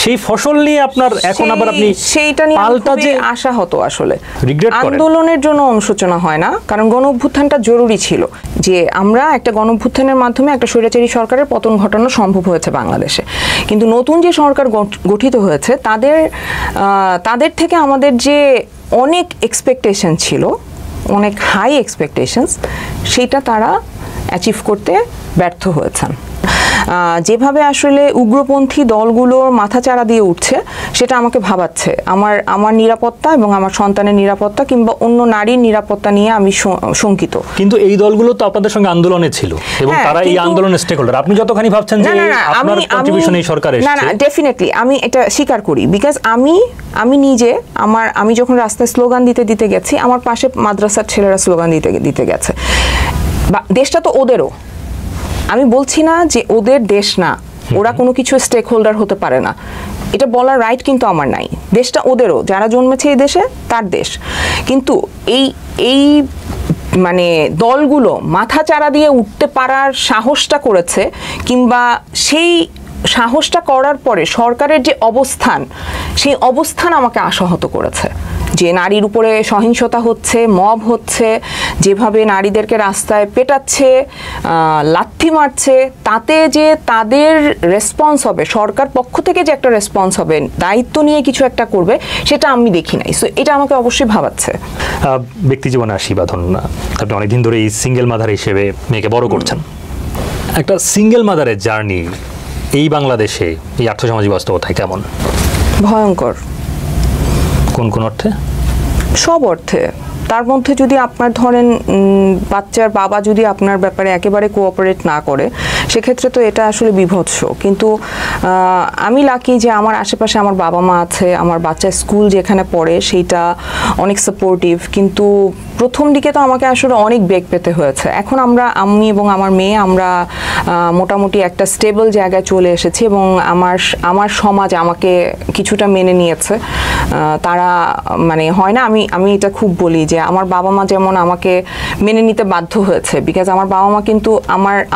Speaker 9: সেই ফসল নিয়ে আপনার এখন আবার আপনি
Speaker 10: সেইটা নিয়ে
Speaker 9: পাল্টা যে
Speaker 10: আশা হতো, আসলে
Speaker 9: রিগ্রেট করেন?
Speaker 10: আন্দোলনের জন্য অনুশোচনা হয় না, কারণ গণঅভ্যুত্থানটা জরুরি ছিল, যে আমরা একটা গণঅভ্যুত্থানের মাধ্যমে একটা স্বৈরাচারী সরকারের পতন ঘটানো সম্ভব হয়েছে বাংলাদেশে। কিন্তু নতুন যে সরকার গঠিত হয়েছে তাদের থেকে আমাদের যে অনেক এক্সপেকটেশন ছিল, অনেক হাই এক্সপেকটেশনস, সেটা তারা অ্যাচিভ করতে ব্যর্থ হয়েছেন। যেভাবে আসলে উগ্রপন্থী দলগুলোর মাথাচাড়া দিয়ে উঠছে সেটা আমাকে ভাবাচ্ছে। আমার নিরাপত্তা এবং আমার সন্তানের নিরাপত্তা কিংবা অন্য নারীর নিরাপত্তা নিয়ে আমি শঙ্কিত।
Speaker 9: কিন্তু এই দলগুলো তো আপনাদের সঙ্গে আন্দোলনে ছিল এবং তারা এই আন্দোলনের স্টেক হোল্ডার। আপনি যতখানি ভাবছেন যে আপনার কন্ট্রিবিউশন এই সরকার এসেছে,
Speaker 10: না ডেফিনেটলি আমি এটা স্বীকার করি। বিকজ আমি নিজে আমি যখন রাস্তায় স্লোগান দিতে গেছি, আমার পাশে মাদ্রাসার ছেলেরা স্লোগান দিতে গেছে। দেশটা তো ওদেরও, আমি বলছি না যে ওদের দেশ না, ওরা কোনো কিছু স্টেক হোল্ডার হতে পারে না, এটা বলার রাইট কিন্তু আমার নাই। দেশটা ওদেরও, যারা জন্মেছে এই দেশে তার দেশ। কিন্তু এই মানে দলগুলো মাথাচাড়া দিয়ে উঠতে পারার সাহসটা করেছে, কিংবা সেই সাহসটা করার পরে সরকারের যে অবস্থান, সেই অবস্থান আমাকে আশাহত করেছে। যে নারীর উপরে সহিংসতা হচ্ছে, মব হচ্ছে, যেভাবে নারীদেরকে রাস্তায় পেটাচ্ছে, লাথি মারছে, তাতে যে তাদের রেসপন্স হবে, সরকার পক্ষ থেকে যে একটা রেসপন্স হবে, দায়িত্ব নিয়ে কিছু একটা করবে, সেটা আমি দেখি নাই। সো এটা আমাকে অবশ্যই ভাবাচ্ছে।
Speaker 9: ব্যক্তি জীবনে আসি বাঁধন, আপনি অনেকদিন ধরে এই সিঙ্গেল মাদার হিসেবে মেয়েকে বড় করছেন। একটা সিঙ্গেল মাদারের জার্নি এই বাংলাদেশে এই আর্থসামাজিক বাস্তবতায় কেমন?
Speaker 10: ভয়ঙ্কর।
Speaker 9: কোন কোন অর্থে?
Speaker 10: সব অর্থে। তার মধ্যে যদি আপনার ধরেন বাচ্চার বাবা যদি আপনার ব্যাপারে একেবারে কোঅপারেট না করে, সেক্ষেত্রে তো এটা আসলে বিভৎস। কিন্তু আমি লাকি যে আমার আশেপাশে আমার বাবা মা আছে, আমার বাচ্চা স্কুল যেখানে পড়ে সেইটা অনেক সাপোর্টিভ। কিন্তু প্রথম দিকে তো আমাকে আসলে অনেক বেগ পেতে হয়েছে। এখন আমি এবং আমার মেয়ে আমরা মোটামুটি একটা স্টেবল জায়গায় চলে এসেছি, এবং আমার সমাজ আমাকে কিছুটা মেনে নিয়েছে। তারা মানে হয় না, আমি এটা খুব বলি যে আমার বাবা মা যেমন আমাকে মেনে নিতে বাধ্য হয়েছে, বিকজ আমার বাবা মা কিন্তু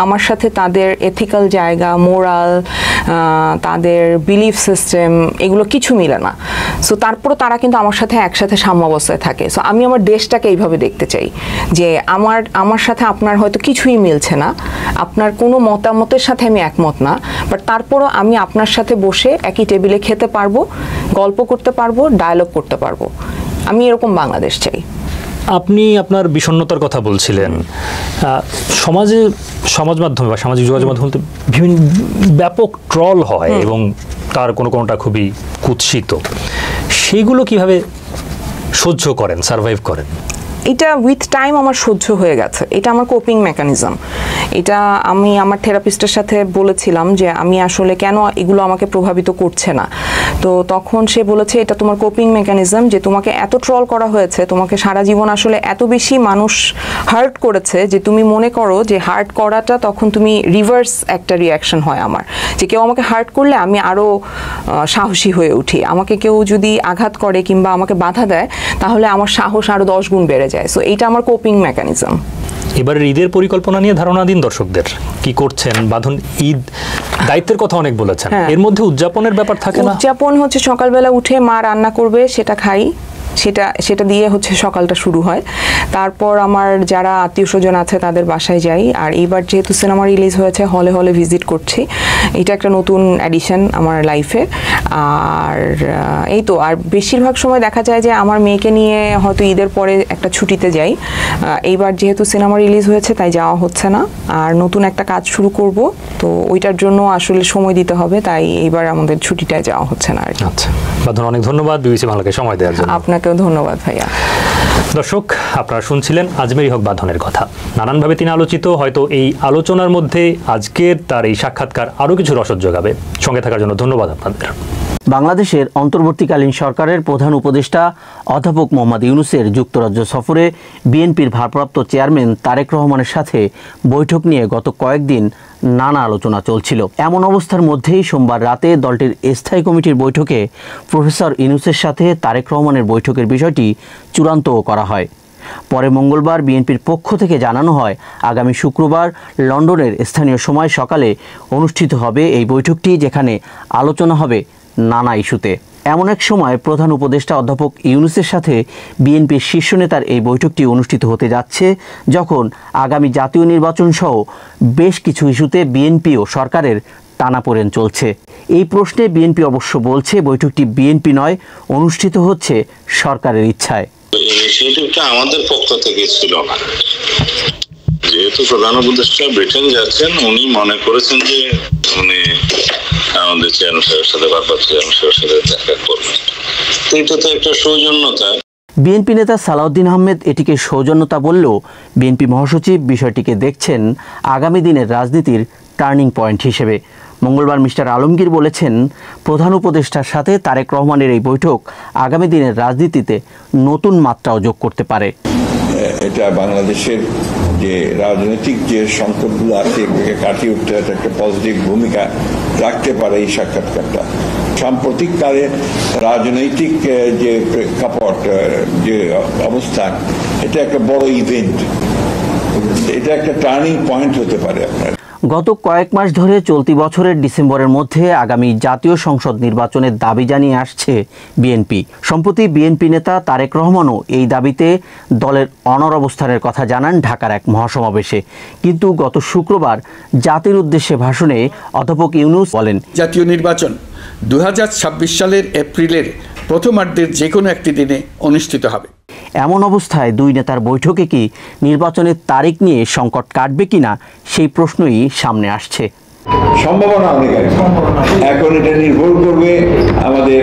Speaker 10: আমার সাথে তাদের এথিক্যাল জায়গা, মোরাল, তাদের বিলিফ সিস্টেম, এগুলো কিছু মিলে না। সো তারপরে তারা কিন্তু আমার সাথে একসাথে সাম্যাবস্থায় থাকে। সো আমি আমার দেশটাকে এইভাবে দেখতে চাই যে আমার সাথে আপনার হয়তো কিছুই মিলছে না, আপনার কোনো মতামতের সাথে আমি একমত না, বাট তারপরও আমি আপনার সাথে বসে একই টেবিলে খেতে পারবো, গল্প করতে পারবো, ডায়ালগ করতে পারবো। আমি এরকম বাংলাদেশ চাই।
Speaker 9: আপনি আপনার বিষণ্ণতার কথা বলছিলেন। সমাজ মাধ্যমে বা সামাজিক যোগাযোগ মাধ্যমে বিভিন্ন ব্যাপক ট্রল হয় এবং তার কোনোটা খুবই কুৎসিত। সেগুলো কিভাবে সহ্য করেন, সারভাইভ করেন?
Speaker 10: এটা উইথ টাইম আমার সহ্য হয়ে গেছে। এটা আমার কোপিং মেকানিজম। এটা আমি আমার থেরাপিস্টের সাথে বলেছিলাম যে আমি আসলে কেন এগুলো আমাকে প্রভাবিত করছে না। তো তখন সে বলেছে এটা তোমার কোপিং মেকানিজম, যে তোমাকে এত ট্রল করা হয়েছে, তোমাকে সারা জীবন আসলে এত বেশি মানুষ হার্ট করেছে যে তুমি মনে করো যে হার্ট করাটা তখন তুমি রিভার্স একটা রিয়াকশন হয় আমার, যে কেউ আমাকে হার্ট করলে আমি আরও সাহসী হয়ে উঠি। আমাকে কেউ যদি আঘাত করে কিংবা আমাকে বাধা দেয়, তাহলে আমার সাহস আরও 10 গুণ বেড়ে যায়। সো এইটা আমার কোপিং মেকানিজম।
Speaker 9: এবারের ঈদের পরিকল্পনা নিয়ে ধারণা দিন দর্শকদের, কি করছেন? বাঁধন ঈদ দায়িত্বের কথা অনেক বলেছেন, এর মধ্যে উদযাপনের ব্যাপার থাকে না?
Speaker 10: উদযাপন হচ্ছে সকালবেলা উঠে মা রান্না করবে, সেটা খাই, সেটা দিয়ে হচ্ছে সকালটা শুরু হয়। তারপর আমার যারা আত্মীয় স্বজন আছে তাদের বাসায় যাই। আর এইবার যেহেতু সিনেমা রিলিজ হয়েছে, হলে হলে ভিজিট করছি। এটা একটা নতুন অ্যাডিশন আমার লাইফে। আর এই তো, আর বেশিরভাগ সময় দেখা যায় যে আমার মেয়েকে নিয়ে হয়তো ঈদের পরে একটা ছুটিতে যাই। এইবার যেহেতু সিনেমা রিলিজ হয়েছে তাই যাওয়া হচ্ছে না, আর নতুন একটা কাজ শুরু করব, তো ওইটার জন্য আসলে সময় দিতে হবে, তাই এইবার আমাদের ছুটিটায় যাওয়া হচ্ছে না।
Speaker 9: আচ্ছা বাঁধন, অনেক ধন্যবাদ বিবিসি বাংলাকে সময় দেওয়ার জন্য।
Speaker 10: আপনাকেও ধন্যবাদ ভাইয়া।
Speaker 9: দর্শক, আপনারা শুনছিলেন আজমেরী হক বাঁধনের কথা। নানানভাবে তিনি আলোচিত। হয়তো এই আলোচনার মধ্যে আজকের তার এই সাক্ষাৎকার আরও কিছু রসদ যোগাবে। সঙ্গে থাকার জন্য ধন্যবাদ আপনাদের।
Speaker 11: বাংলাদেশের অন্তর্বর্তীকালীন সরকারের প্রধান উপদেষ্টা অধ্যাপক মোহাম্মদ ইউনূসের যুক্তরাজ্য সফরে বিএনপির ভারপ্রাপ্ত চেয়ারম্যান তারেক রহমানের সাথে বৈঠক নিয়ে গত কয়েকদিন নানা আলোচনা চলছিল। এমন অবস্থার মধ্যেই সোমবার রাতে দলটির স্থায়ী কমিটির বৈঠকে প্রফেসর ইউনূসের সাথে তারেক রহমানের বৈঠকের বিষয়টি চূড়ান্তও করা হয়। পরে মঙ্গলবার বিএনপির পক্ষ থেকে জানানো হয়, আগামী শুক্রবার লন্ডনের স্থানীয় সময় সকালে অনুষ্ঠিত হবে এই বৈঠকটি, যেখানে আলোচনা হবে নানা ইস্যুতে। এমন এক সময় প্রধান উপদেষ্টা অধ্যাপক ইউনূসের সাথে বিএনপির শীর্ষ নেতার এই বৈঠকটি অনুষ্ঠিত হতে যাচ্ছে, যখন আগামী জাতীয় নির্বাচন সহ বেশ কিছু ইস্যুতে বিএনপি ও সরকারের টানাপোড়েন চলছে। এই প্রশ্নে বিএনপি অবশ্য বলছে বৈঠকটি বিএনপি নয়, অনুষ্ঠিত হচ্ছে সরকারের ইচ্ছায়।
Speaker 12: ইনিশিয়েটিভটা আমাদের পক্ষ থেকে ছিল না। যেহেতু প্রধান উপদেষ্টা ব্রিটেন যাচ্ছেন, উনি মনে করেছেন যে উনি আমাদের চেয়ারম্যান সাহেবের সাথে ভারপ্রাপ্ত চেয়ারম্যান সাহেবের সাথে দেখা করবেন। তো এটা তো একটা সৌজন্যতা।
Speaker 11: বিএনপি নেতা সালাউদ্দিন আহমেদ এটিকে সৌজন্যতা বললেও বিএনপি মহাসচিব বিষয়টিকে দেখছেন আগামী দিনের রাজনীতির টার্নিং পয়েন্ট হিসেবে। মঙ্গলবার মিস্টার আলমগীর বলেছেন, প্রধান উপদেষ্টার সাথে তারেক রহমানের এই বৈঠক আগামী দিনের রাজনীতিতে নতুন মাত্রাও যোগ করতে পারে।
Speaker 13: এটা বাংলাদেশের যে রাজনৈতিক যে সংকটগুলো আছে এগুলোকে কাটিয়ে উঠতে একটা পজিটিভ ভূমিকা রাখতে পারে এই সাক্ষাৎকারটা। সাম্প্রতিককালে রাজনৈতিক যে প্রেক্ষাপট, যে অবস্থান, এটা একটা বড় ইভেন্ট। এটা একটা টার্নিং পয়েন্ট হতে পারে আপনার।
Speaker 11: গত কয়েক মাস ধরে চলতি বছরের ডিসেম্বরের মধ্যে আগামী জাতীয় সংসদ নির্বাচনের দাবি জানিয়ে আসছে বিএনপি। সম্প্রতি বিএনপি নেতা তারেক রহমানও এই দাবিতে দলের অনড় অবস্থানের কথা জানান ঢাকার এক মহাসমাবেশে। কিন্তু গত শুক্রবার জাতির উদ্দেশ্যে ভাষণে অধ্যাপক ইউনূস বলেন,
Speaker 5: জাতীয় নির্বাচন 2026 সালের এপ্রিলের প্রথমার্ধের যে কোনো একটি দিনে অনুষ্ঠিত হবে।
Speaker 11: এমন অবস্থায় দুই নেতার বৈঠকে কি নির্বাচনের তারিখ নিয়ে সংকট কাটবে কিনা সেই প্রশ্নই সামনে আসছে।
Speaker 13: সম্ভাবনা অনেক আছে, এখন এটা নির্ভর করবে আমাদের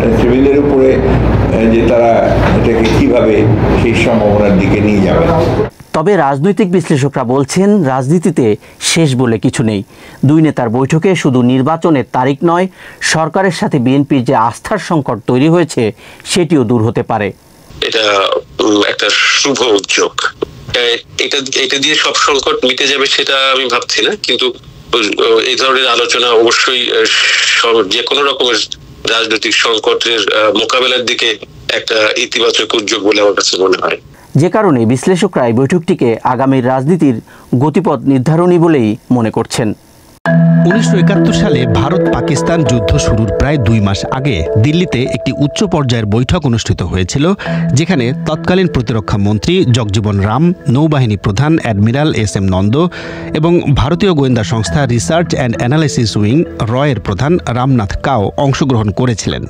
Speaker 13: নেতৃবৃন্দের উপরে যে তারা এটাকে কিভাবে সেই সম্ভাবনার দিকে নিয়ে যাবে।
Speaker 11: তবে রাজনৈতিক বিশ্লেষকরা বলছেন, রাজনীতিতে শেষ বলে কিছু নেই। দুই নেতার বৈঠকে শুধু নির্বাচনের তারিখ নয়, সরকারের সাথে বিএনপির যে আস্থার সংকট তৈরি হয়েছে সেটিও দূর হতে পারে।
Speaker 14: এটা একটা শুভ উদ্যোগ। এটা দিয়ে সব সংকট মিটে যাবে সেটা আমি ভাবছি না, কিন্তু এই ধরনের আলোচনা অবশ্যই যে কোনো রকমের রাজনৈতিক সংকটের মোকাবেলার দিকে একটা ইতিবাচক উদ্যোগ বলে আমার কাছে মনে হয়।
Speaker 11: যে কারণে বিশ্লেষকরা এই বৈঠকটিকে আগামীর রাজনীতির গতিপথ নির্ধারণী বলেই মনে করছেন।
Speaker 15: 1971 সালে ভারত পাকিস্তান যুদ্ধ শুরুর প্রায় 2 মাস আগে দিল্লিতে একটি উচ্চ পর্যায়ের বৈঠক অনুষ্ঠিত হয়েছিল, যেখানে তৎকালীন প্রতিরক্ষা মন্ত্রী জগজীবন রাম, নৌবাহিনী প্রধান অ্যাডমিরাল এস.এম. নন্দ এবং ভারতীয় গোয়েন্দা সংস্থা রিসার্চ অ্যান্ড অ্যানালাইসিস উইং রয়ের প্রধান রামনাথ কাও অংশগ্রহণ করেছিলেন।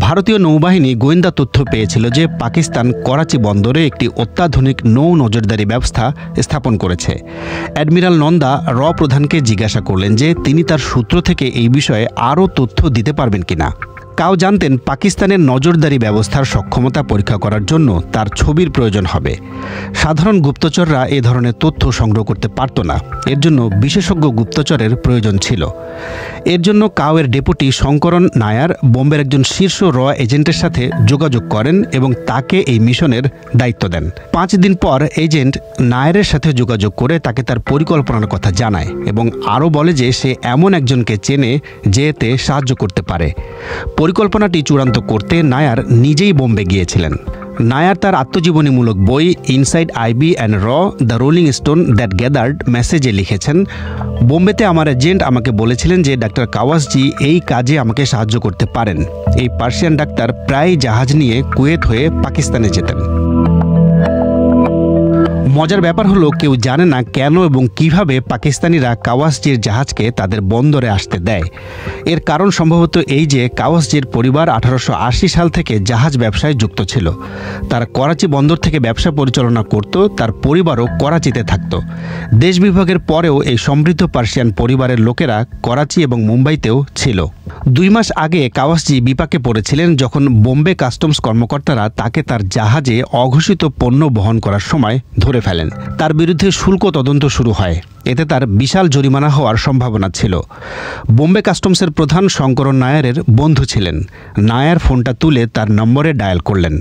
Speaker 15: ভারতীয় নৌবাহিনী গোয়েন্দা তথ্য পেয়েছিল যে পাকিস্তান করাচি বন্দরে একটি অত্যাধুনিক নৌ নজরদারি ব্যবস্থা স্থাপন করেছে। অ্যাডমিরাল নন্দা প্রধানকে জিজ্ঞাসা করলেন যে তিনি তার সূত্র থেকে এই বিষয়ে আরও তথ্য দিতে পারবেন কিনা। কাও জানতেন পাকিস্তানের নজরদারি ব্যবস্থার সক্ষমতা পরীক্ষা করার জন্য তার ছবির প্রয়োজন হবে। সাধারণ গুপ্তচররা এ ধরনের তথ্য সংগ্রহ করতে পারত না, এর জন্য বিশেষজ্ঞ গুপ্তচরের প্রয়োজন ছিল। এর জন্য কাওয়ের ডেপুটি শঙ্করন নায়ার বোম্বের একজন শীর্ষ এজেন্টের সাথে যোগাযোগ করেন এবং তাকে এই মিশনের দায়িত্ব দেন। 5 দিন পর এজেন্ট নায়ারের সাথে যোগাযোগ করে তাকে তার পরিকল্পনার কথা জানায় এবং আরও বলে যে সে এমন একজনকে চেনে যে এতে সাহায্য করতে পারে। পরিকল্পনাটি চূড়ান্ত করতে নায়ার নিজেই বোম্বে গিয়েছিলেন। নায়ার তার আত্মজীবনীমূলক বই Inside IB and the Rolling Stone that gathered মেসেজে লিখেছেন, বোম্বেতে আমার এজেন্ট আমাকে বলেছিলেন যে ডাক্তার কাওয়াসজি এই কাজে আমাকে সাহায্য করতে পারেন। এই পার্সিয়ান ডাক্তার প্রায় জাহাজ নিয়ে কুয়েত হয়ে পাকিস্তানে যেতেন। মজার ব্যাপার হলো, কেউ জানে না কেন এবং কিভাবে পাকিস্তানিরা কাওয়াসজির জাহাজকে তাদের বন্দরে আসতে দেয়। এর কারণ সম্ভবত এই যে কাওয়াসজির পরিবার 1880 সাল থেকে জাহাজ ব্যবসায় যুক্ত ছিল। তারা করাচি বন্দর থেকে ব্যবসা পরিচালনা করত, তার পরিবারও করাচিতে থাকত। দেশ বিভাগের পরেও এই সমৃদ্ধ পার্সিয়ান পরিবারের লোকেরা করাচি এবং মুম্বাইতেও ছিল। 2 মাস আগে কাওয়াসজি বিপাকে পড়েছিলেন যখন বোম্বে কাস্টমস কর্মকর্তারা তাকে তার জাহাজে অঘোষিত পণ্য বহন করার সময় ধরে ফেলেন। তার বিরুদ্ধে শুল্ক তদন্ত শুরু হয়, এতে তার বিশাল জরিমানা হওয়ার সম্ভাবনা ছিল। বোম্বে কাস্টমসের প্রধান শঙ্করন নায়ারের বন্ধু ছিলেন। নায়ার ফোনটা তুলে তার নম্বরে ডায়াল করলেন।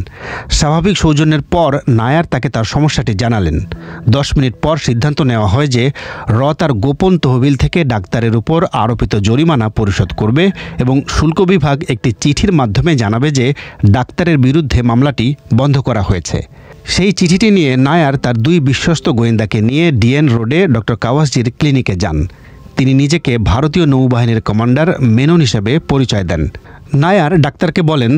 Speaker 15: স্বাভাবিক সৌজন্যের পর নায়ার তাকে তার সমস্যাটি জানালেন। 10 মিনিট পর সিদ্ধান্ত নেওয়া হয় যে তার গোপন তহবিল থেকে ডাক্তারের উপর আরোপিত জরিমানা পরিশোধ করবে এবং শুল্ক বিভাগ একটি চিঠির মাধ্যমে জানাবে যে ডাক্তারের বিরুদ্ধে মামলাটি বন্ধ করা হয়েছে। সেই চিঠিটি নিয়ে নায়ার তার 2 বিশ্বস্ত গোয়েন্দাকে নিয়ে ডিএন রোডে ডক্টর কাওয়াসজির ক্লিনিকে যান। তিনি নিজেকে ভারতীয় নৌবাহিনীর কমান্ডার মেনন হিসেবে পরিচয় দেন। নায়ার ডাক্তারকে বলেন,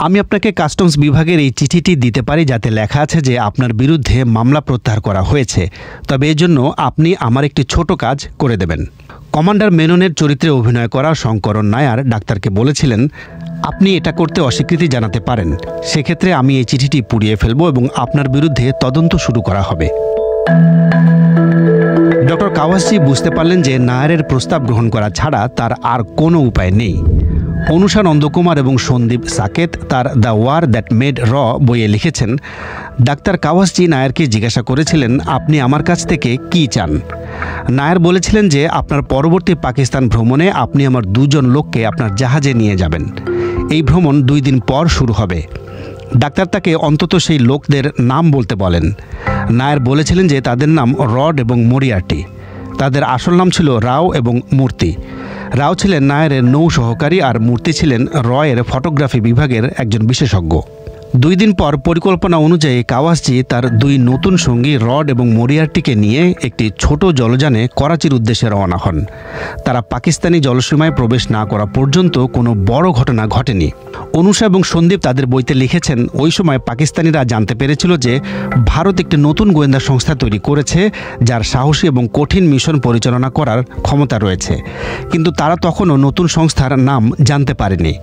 Speaker 15: আমি আপনাকে কাস্টমস বিভাগের এই চিঠিটি দিতে পারি যাতে লেখা আছে যে আপনার বিরুদ্ধে মামলা প্রত্যাহার করা হয়েছে, তবে এর জন্য আপনি আমার একটি ছোট কাজ করে দেবেন। কমান্ডার মেননের চরিত্রে অভিনয় করা শঙ্করন নায়ার ডাক্তারকে বলেছিলেন, আপনি এটা করতে অস্বীকৃতি জানাতে পারেন, সেক্ষেত্রে আমি এই চিঠিটি পুড়িয়ে ফেলব এবং আপনার বিরুদ্ধে তদন্ত শুরু করা হবে। ডক্টর কাওয়াসজি বুঝতে পারলেন যে নায়ারের প্রস্তাব গ্রহণ করা ছাড়া তার আর কোনো উপায় নেই। অনুষা নন্দকুমার এবং সন্দীপ সাকেত তার দ্য ওয়ার দ্যাট মেড বইয়ে লিখেছেন, ডাক্তার কাওয়াসজি নায়ারকে জিজ্ঞাসা করেছিলেন, আপনি আমার কাছ থেকে কি চান? নায়ার বলেছিলেন যে আপনার পরবর্তী পাকিস্তান ভ্রমণে আপনি আমার 2 জন লোককে আপনার জাহাজে নিয়ে যাবেন। এই ভ্রমণ 2 দিন পর শুরু হবে। ডাক্তার তাকে অন্তত সেই লোকদের নাম বলতে বলেন। নায়ার বলেছিলেন যে তাদের নাম রড এবং মরিয়ার্টি। তাদের আসল নাম ছিল রাও এবং মূর্তি। রাও ছিলেন নায়ারের নৌ সহকারী আর মূর্তি ছিলেন রয়ের ফটোগ্রাফি বিভাগের একজন বিশেষজ্ঞ। 2 দিন পর পরিকল্পনা অনুযায়ী কাওয়াসজি তার 2 নতুন সঙ্গী রড এবং মরিয়ার্টিকে নিয়ে একটি ছোট জলযানে করাচির উদ্দেশ্যে রওনা হন। তারা পাকিস্তানি জলসীমায় প্রবেশ না করা পর্যন্ত কোনো বড় ঘটনা ঘটেনি। অনুষা এবং সন্দীপ তাদের বইতে লিখেছেন, ওই সময় পাকিস্তানিরা জানতে পেরেছিল যে ভারত একটি নতুন গোয়েন্দা সংস্থা তৈরি করেছে যার সাহসী এবং কঠিন মিশন পরিচালনা করার ক্ষমতা রয়েছে, কিন্তু তারা তখনও নতুন সংস্থার নাম জানতে পারেনি।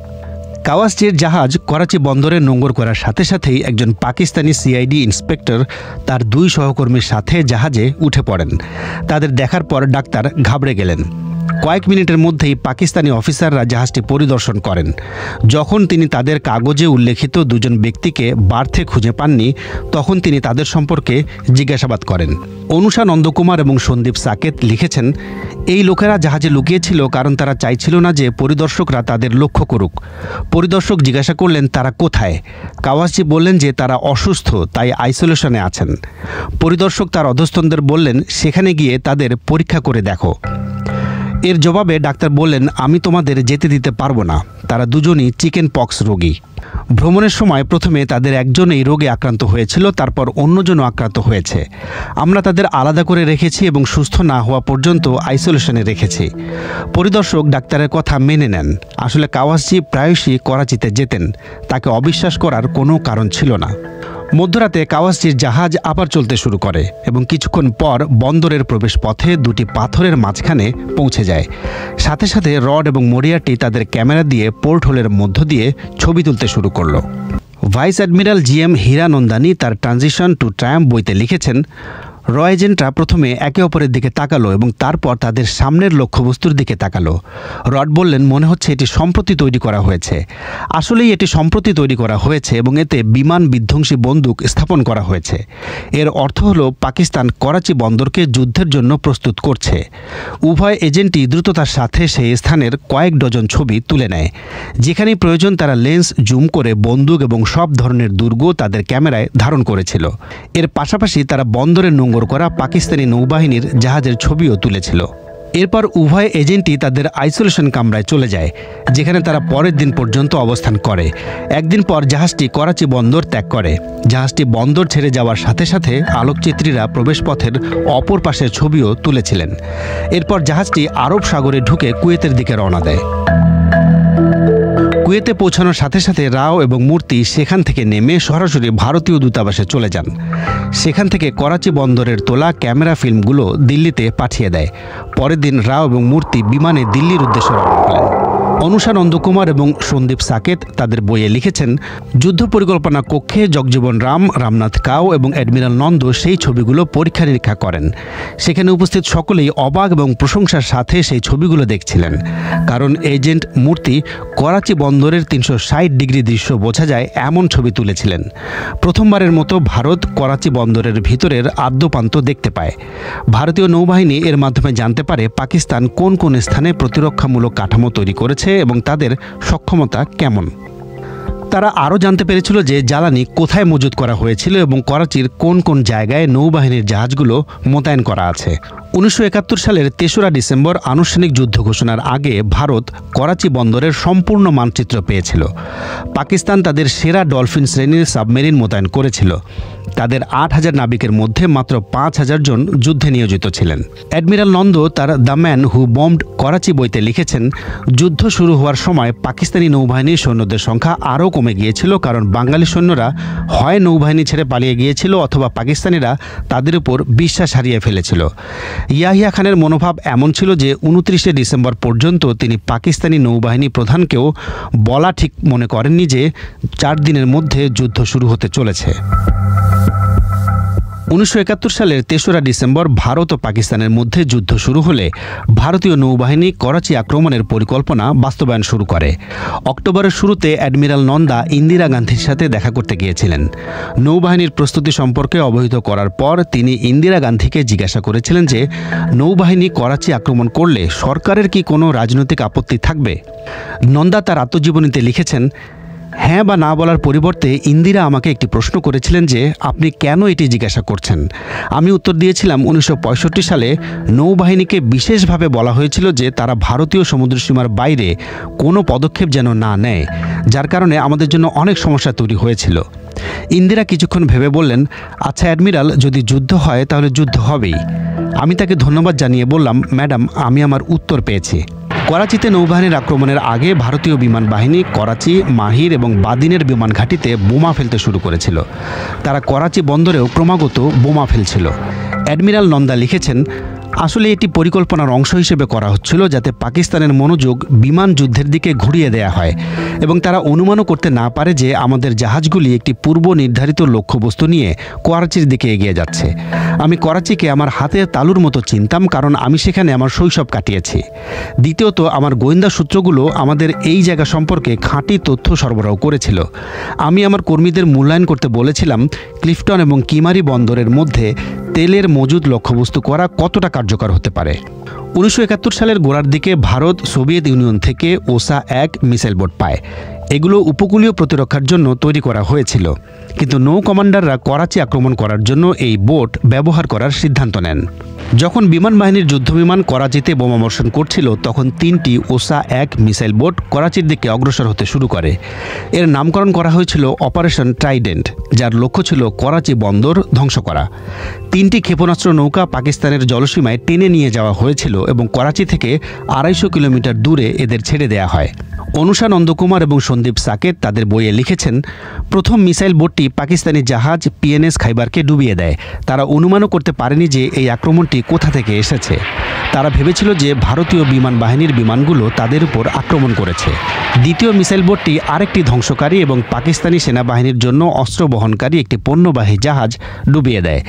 Speaker 15: কাওয়াসজির জাহাজ করাচি বন্দরে নোঙর করার সাথে সাথেই একজন পাকিস্তানি সিআইডি ইন্সপেক্টর তার 2 সহকর্মীর সাথে জাহাজে উঠে পড়েন। তাদের দেখার পর ডাক্তার ঘাবড়ে গেলেন। কয়েক মিনিটের মধ্যেই পাকিস্তানি অফিসাররা জাহাজটি পরিদর্শন করেন। যখন তিনি তাদের কাগজে উল্লেখিত 2 জন ব্যক্তিকে বার্থে খুঁজে পাননি, তখন তিনি তাদের সম্পর্কে জিজ্ঞাসাবাদ করেন। অনুষা নন্দকুমার এবং সন্দীপ সাকেত লিখেছেন, এই লোকেরা জাহাজে লুকিয়েছিল কারণ তারা চাইছিল না যে পরিদর্শকরা তাদের লক্ষ্য করুক। পরিদর্শক জিজ্ঞাসা করলেন তারা কোথায়। কাওয়াসজি বললেন যে তারা অসুস্থ, তাই আইসোলেশনে আছেন। পরিদর্শক তার অধস্তনদের বললেন সেখানে গিয়ে তাদের পরীক্ষা করে দেখো। এর জবাবে ডাক্তার বললেন, আমি তোমাদের যেতে দিতে পারবো না। তারা দুজনই চিকেন পক্স রোগী। ভ্রমণের সময় প্রথমে তাদের একজন এই রোগে আক্রান্ত হয়েছিল, তারপর অন্যজনও আক্রান্ত হয়েছে। আমরা তাদের আলাদা করে রেখেছি এবং সুস্থ না হওয়া পর্যন্ত আইসোলেশনে রেখেছি। পরিদর্শক ডাক্তারের কথা মেনে নেন। আসলে কাওয়াসজি প্রায়শই করাচিতে যেতেন, তাকে অবিশ্বাস করার কোনো কারণ ছিল না। মধ্যরাতে কাওয়াসজির জাহাজ আবার চলতে শুরু করে এবং কিছুক্ষণ পর বন্দরের প্রবেশ পথে 2টি পাথরের মাঝখানে পৌঁছে যায়। সাথে সাথে রড এবং মরিয়ার্টি তাদের ক্যামেরা দিয়ে পোর্ট হোলের মধ্য দিয়ে ছবি তুলতে শুরু করলো। ভাইস অ্যাডমিরাল GM হীরানন্দানী তার ট্রানজিশন টু ট্রায়াম্ফ বইতে লিখেছেন, র এজেন্টরা প্রথমে একে অপরের দিকে তাকালো এবং তারপর তাদের সামনের লক্ষ্যবস্তুর দিকে তাকালো। রড বললেন, মনে হচ্ছে এটি সম্প্রতি তৈরি করা হয়েছে। আসলেই এটি সম্প্রতি তৈরি করা হয়েছে এবং এতে বিমান বিধ্বংসী বন্দুক স্থাপন করা হয়েছে। এর অর্থ হলো পাকিস্তান করাচি বন্দরকে যুদ্ধের জন্য প্রস্তুত করছে। উভয় এজেন্টই দ্রুততার সাথে সেই স্থানের কয়েক ডজন ছবি তুলে নেয়। যেখানেই প্রয়োজন তারা লেন্স জুম করে বন্দুক এবং সব ধরনের দুর্গ তাদের ক্যামেরায় ধারণ করেছিল। এর পাশাপাশি তারা বন্দরের নোঙর করা পাকিস্তানি নৌবাহিনীর জাহাজের ছবিও তুলেছিল। এরপর উভয় এজেন্টই তাদের আইসোলেশন কামরায় চলে যায়, যেখানে তারা পরের দিন পর্যন্ত অবস্থান করে। একদিন পর জাহাজটি করাচি বন্দর ত্যাগ করে। জাহাজটি বন্দর ছেড়ে যাওয়ার সাথে সাথে আলোকচিত্রীরা প্রবেশপথের অপর পাশের ছবিও তুলেছিলেন। এরপর জাহাজটি আরব সাগরে ঢুকে কুয়েতের দিকে রওনা দেয়। কুয়েতে পৌঁছানোর সাথে সাথে রাও এবং মূর্তি সেখান থেকে নেমে সরাসরি ভারতীয় দূতাবাসে চলে যান। সেখান থেকে করাচি বন্দরের তোলা ক্যামেরা ফিল্মগুলো দিল্লিতে পাঠিয়ে দেয়। পরের দিন রাও এবং মূর্তি বিমানে দিল্লির উদ্দেশ্যে রওনা হলেন। অনুষা নন্দকুমার এবং সন্দীপ সাকেত তাদের বইয়ে লিখেছেন, যুদ্ধ পরিকল্পনা কক্ষে জগজীবন রাম, রামনাথ কাও এবং অ্যাডমিরাল নন্দ সেই ছবিগুলো পরীক্ষা নিরীক্ষা করেন। সেখানে উপস্থিত সকলেই অবাক এবং প্রশংসার সাথে সেই ছবিগুলো দেখছিলেন, কারণ এজেন্ট মূর্তি করাচি বন্দরের 360 ডিগ্রি দৃশ্য বোঝা যায় এমন ছবি তুলেছিলেন। প্রথমবারের মতো ভারত করাচি বন্দরের ভিতরের আদ্যপ্রান্ত দেখতে পায়। ভারতীয় নৌবাহিনী এর মাধ্যমে জানতে পারে পাকিস্তান কোন কোন স্থানে প্রতিরক্ষামূলক কাঠামো তৈরি করেছে এবং তাদের সক্ষমতা কেমন। তারা আরও জানতে পেরেছিল যে জ্বালানি কোথায় মজুত করা হয়েছিল এবং করাচির কোন কোন জায়গায় নৌবাহিনীর জাহাজগুলো মোতায়েন করা আছে। 1971 সালের 3রা ডিসেম্বর আনুষ্ঠানিক যুদ্ধ ঘোষণার আগে ভারত করাচি বন্দরের সম্পূর্ণ মানচিত্র পেয়েছিল। পাকিস্তান তাদের সেরা ডলফিন শ্রেণীর সাবমেরিন মোতায়েন করেছিল। তাদের 8000 নাবিকের মধ্যে মাত্র 5000 জন যুদ্ধে নিয়োজিত ছিলেন। অ্যাডমিরাল নন্দ তার দ্য ম্যান হু বম্বড করাচি বইতে লিখেছেন, যুদ্ধ শুরু হওয়ার সময় পাকিস্তানি নৌবাহিনীর সৈন্যদের সংখ্যা আরও কমে গিয়েছিল, কারণ বাঙালি সৈন্যরা হয় নৌবাহিনী ছেড়ে পালিয়ে গিয়েছিল অথবা পাকিস্তানিরা তাদের উপর বিশ্বাস হারিয়ে ফেলেছিল। ইয়াহিয়া খানের মনোভাব এমন ছিল যে 29শে ডিসেম্বর পর্যন্ত তিনি পাকিস্তানি নৌবাহিনী প্রধানকেও বলা ঠিক মনে করেননি যে 4 দিনের মধ্যে যুদ্ধ শুরু হতে চলেছে। 1971 সালের 3রা ডিসেম্বর ভারত ও পাকিস্তানের মধ্যে যুদ্ধ শুরু হলে ভারতীয় নৌবাহিনী করাচি আক্রমণের পরিকল্পনা বাস্তবায়ন শুরু করে। অক্টোবরের শুরুতে অ্যাডমিরাল নন্দা ইন্দিরা গান্ধীর সাথে দেখা করতে গিয়েছিলেন। নৌবাহিনীর প্রস্তুতি সম্পর্কে অবহিত করার পর তিনি ইন্দিরা গান্ধীকে জিজ্ঞাসা করেছিলেন যে নৌবাহিনী করাচি আক্রমণ করলে সরকারের কি কোনো রাজনৈতিক আপত্তি থাকবে। নন্দা তার আত্মজীবনীতে লিখেছেন, হ্যাঁ বা না বলার পরিবর্তে ইন্দিরা আমাকে একটি প্রশ্ন করেছিলেন যে আপনি কেন এটি জিজ্ঞাসা করছেন। আমি উত্তর দিয়েছিলাম 1965 সালে নৌবাহিনীকে বিশেষভাবে বলা হয়েছিল যে তারা ভারতীয় সমুদ্রসীমার বাইরে কোনো পদক্ষেপ যেন না নেয়, যার কারণে আমাদের জন্য অনেক সমস্যা তৈরি হয়েছিল। ইন্দিরা কিছুক্ষণ ভেবে বললেন, আচ্ছা অ্যাডমিরাল, যদি যুদ্ধ হয় তাহলে যুদ্ধ হবেই। আমি তাকে ধন্যবাদ জানিয়ে বললাম, ম্যাডাম, আমি আমার উত্তর পেয়েছি। করাচিতে নৌবাহিনীর আক্রমণের আগে ভারতীয় বিমান বাহিনী করাচি, মাহির এবং বাদিনের বিমান ঘাঁটিতে বোমা ফেলতে শুরু করেছিল। তারা করাচি বন্দরেও ক্রমাগত বোমা ফেলছিল। অ্যাডমিরাল নন্দা লিখেছেন, আসলে এটি পরিকল্পনার অংশ হিসেবে করা হচ্ছিল যাতে পাকিস্তানের মনোযোগ বিমান যুদ্ধের দিকে ঘুরিয়ে দেয়া হয় এবং তারা অনুমানও করতে না পারে যে আমাদের জাহাজগুলি একটি পূর্ব নির্ধারিত লক্ষ্যবস্তু নিয়ে করাচির দিকে এগিয়ে যাচ্ছে। আমি করাচিকে আমার হাতের তালুর মতো চিনতাম, কারণ আমি সেখানে আমার শৈশব কাটিয়েছি। দ্বিতীয়ত, আমার গোয়েন্দা সূত্রগুলো আমাদের এই জায়গা সম্পর্কে খাঁটি তথ্য সরবরাহ করেছিল। আমি আমার কর্মীদের মূল্যায়ন করতে বলেছিলাম ক্লিফটন এবং কিমারি বন্দরের মধ্যে তেলের মজুদ লক্ষ্যবস্তু করা কতটা কার্যকর হতে পারে। 1971 সালের গোড়ার দিকে ভারত সোভিয়েত ইউনিয়ন থেকে ওসা-1 মিসাইল বোট পায়। এগুলো উপকূলীয় প্রতিরক্ষার জন্য তৈরি করা হয়েছিল, কিন্তু নৌ কমান্ডাররা করাচি আক্রমণ করার জন্য এই বোট ব্যবহার করার সিদ্ধান্ত নেন। যখন বিমান বাহিনীর যুদ্ধবিমান করাচিতে বোমাবর্ষণ করছিল, তখন 3টি ওসা-1 মিসাইল বোট করাচির দিকে অগ্রসর হতে শুরু করে। এর নামকরণ করা হয়েছিল অপারেশন ট্রাইডেন্ট, যার লক্ষ্য ছিল করাচি বন্দর ধ্বংস করা। 3টি ক্ষেপণাস্ত্র নৌকা পাকিস্তানের জলসীমায় টেনে নিয়ে যাওয়া হয়েছিল এবং করাচি থেকে 250 কিলোমিটার দূরে এদের ছেড়ে দেয়া হয়। অনুষা নন্দকুমার এবং সন্দীপ সাকেত তাদের বইয়ে লিখেছেন, প্রথম মিসাইল বোটটি পাকিস্তানি জাহাজ পিএনএস খাইবারকে ডুবিয়ে দেয়। তারা অনুমানও করতে পারেনি যে এই আক্রমণটি কোথা থেকে এসেছে। তারা ভেবেছিল যে ভারতীয় বিমান বাহিনীর বিমানগুলো তাদের উপর আক্রমণ করেছে। দ্বিতীয় মিসাইল বোটটি আরেকটি ধ্বংসকারী এবং পাকিস্তানি সেনাবাহিনীর জন্য অস্ত্র বহনকারী একটি পণ্যবাহী জাহাজ ডুবিয়ে দেয়।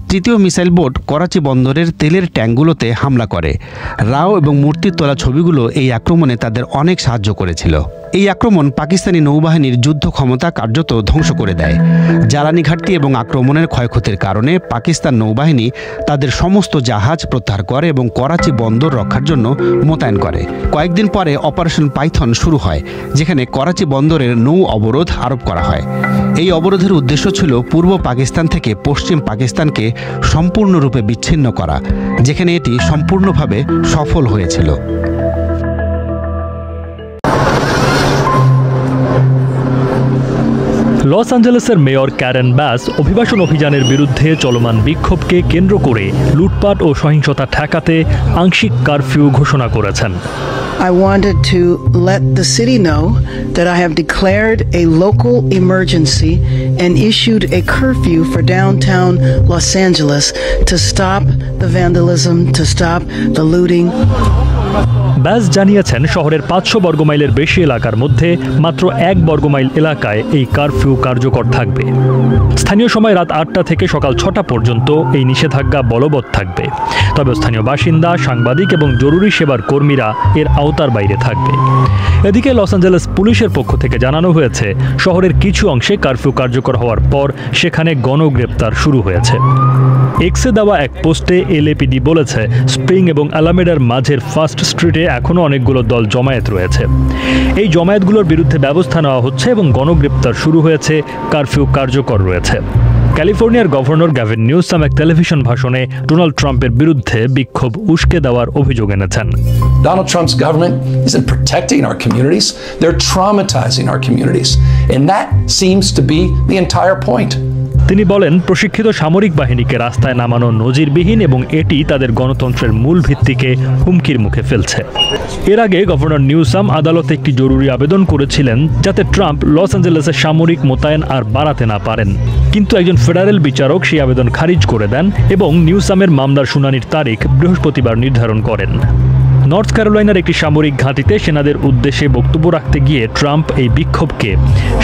Speaker 15: তৃতীয় মিসাইল বোট করাচি বন্দরের তেলের ট্যাঙ্কগুলোতে হামলা করে। রাও এবং মূর্তির তোলা ছবিগুলো এই আক্রমণে তাদের অনেক সাহায্য করেছিল। এই আক্রমণ পাকিস্তানি নৌবাহিনীর যুদ্ধ ক্ষমতা কার্যত ধ্বংস করে দেয়। জ্বালানি ঘাটতি এবং আক্রমণের ক্ষয়ক্ষতির কারণে পাকিস্তান নৌবাহিনী তাদের সমস্ত জাহাজ প্রত্যাহার করে এবং করাচি বন্দর রক্ষার জন্য মোতায়েন করে। কয়েকদিন পরে অপারেশন পাইথন শুরু হয়, যেখানে করাচি বন্দরের নৌ অবরোধ আরোপ করা হয়। এই অবরোধের উদ্দেশ্য ছিল পূর্ব পাকিস্তান থেকে পশ্চিম পাকিস্তানকে সম্পূর্ণরূপে বিচ্ছিন্ন করা, যেখানে এটি সম্পূর্ণভাবে সফল হয়েছিল।
Speaker 9: লস অ্যাঞ্জেলেসের মেয়র ক্যারেন ব্যাস অভিবাসন অভিযানের বিরুদ্ধে চলমান বিক্ষোভকে কেন্দ্র করে লুটপাট ও সহিংসতা ঠেকাতে আংশিক কারফিউ ঘোষণা করেছেন।
Speaker 16: I wanted to let the city know that I have declared a local emergency and issued a curfew for downtown Los Angeles to stop the vandalism, to stop the looting.
Speaker 9: ব্যাস জানিয়েছেন শহরের 500 বর্গমাইলের বেশি এলাকার মধ্যে মাত্র 1 বর্গমাইল এলাকায় এই কারফিউ কার্যকর থাকবে। স্থানীয় সময় রাত 8টা থেকে সকাল 6টা পর্যন্ত এই নিষেধাজ্ঞা বলবৎ থাকবে। তবে স্থানীয় বাসিন্দা, সাংবাদিক এবং জরুরি সেবার কর্মীরা এর আওতার বাইরে থাকবে। এদিকে লস অ্যাঞ্জেলেস পুলিশের পক্ষ থেকে জানানো হয়েছে, শহরের কিছু অংশে কারফিউ কার্যকর হওয়ার পর সেখানে গণগ্রেপ্তার শুরু হয়েছে। এক্সে দেওয়া এক পোস্টে এলএপিডি বলেছে, স্প্রিং এবং আলামেডার মাঝের ফার্স্ট স্ট্রিটে এখনও অনেকগুলো দল জমায়েত রয়েছে। এই জমায়েতগুলোর বিরুদ্ধে ব্যবস্থা নেওয়া হচ্ছে এবং গণগ্রেপ্তার শুরু হয়েছে, কারফিউ কার্যকর রয়েছে। ক্যালিফোর্নিয়ার গভর্নর গ্যাভিন নিউসাম এক টেলিভিশন ভাষণে ডোনাল্ড ট্রাম্পের বিরুদ্ধে বিক্ষোভ উস্কে দেওয়ার অভিযোগ এনেছেন।
Speaker 17: Donald Trump's government isn't protecting our communities, they're traumatizing our communities. And that seems to be the entire point.
Speaker 9: তিনি বলেন, প্রশিক্ষিত সামরিক বাহিনীকে রাস্তায় নামানো নজিরবিহীন এবং এটি তাদের গণতন্ত্রের মূল ভিত্তিকে হুমকির মুখে ফেলছে। এর আগে গভর্নর নিউসাম আদালতে একটি জরুরি আবেদন করেছিলেন যাতে ট্রাম্প লস অ্যাঞ্জেলেসে সামরিক মোতায়েন আর বাড়াতে না পারেন, কিন্তু একজন ফেডারেল বিচারক সেই আবেদন খারিজ করে দেন এবং নিউসামের মামলার শুনানির তারিখ বৃহস্পতিবার নির্ধারণ করেন। নর্থ ক্যারোলাইনার একটি সামরিক ঘাঁটিতে সেনাদের উদ্দেশ্যে বক্তব্য রাখতে গিয়ে ট্রাম্প এই বিক্ষোভকে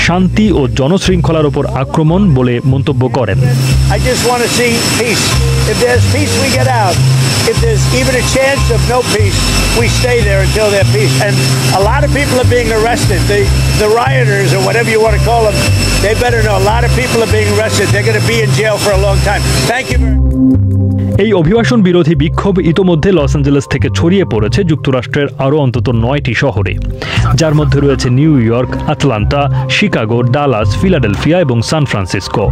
Speaker 9: শান্তি ও জনশৃঙ্খলার উপর আক্রমণ বলে মন্তব্য করেন।
Speaker 18: I just want to see peace. If there's peace, we get out. If there's even a chance of no peace, we stay there until there's peace. And a lot of people are being arrested. The rioters, or whatever you want to call them, they better know a lot of people are being arrested. They're going to be in jail for a long time. Thank you very much.
Speaker 9: এই অভিবাসন বিরোধী বিক্ষোভ ইতোমধ্যে Los Angeles থেকে ছড়িয়ে পড়েছে যুক্তরাষ্ট্রের আরও অন্তত 9টি শহরে, যার মধ্যে রয়েছে New York, Atlanta, Chicago, Dallas, Philadelphia এবং সান ফ্রান্সিসকো।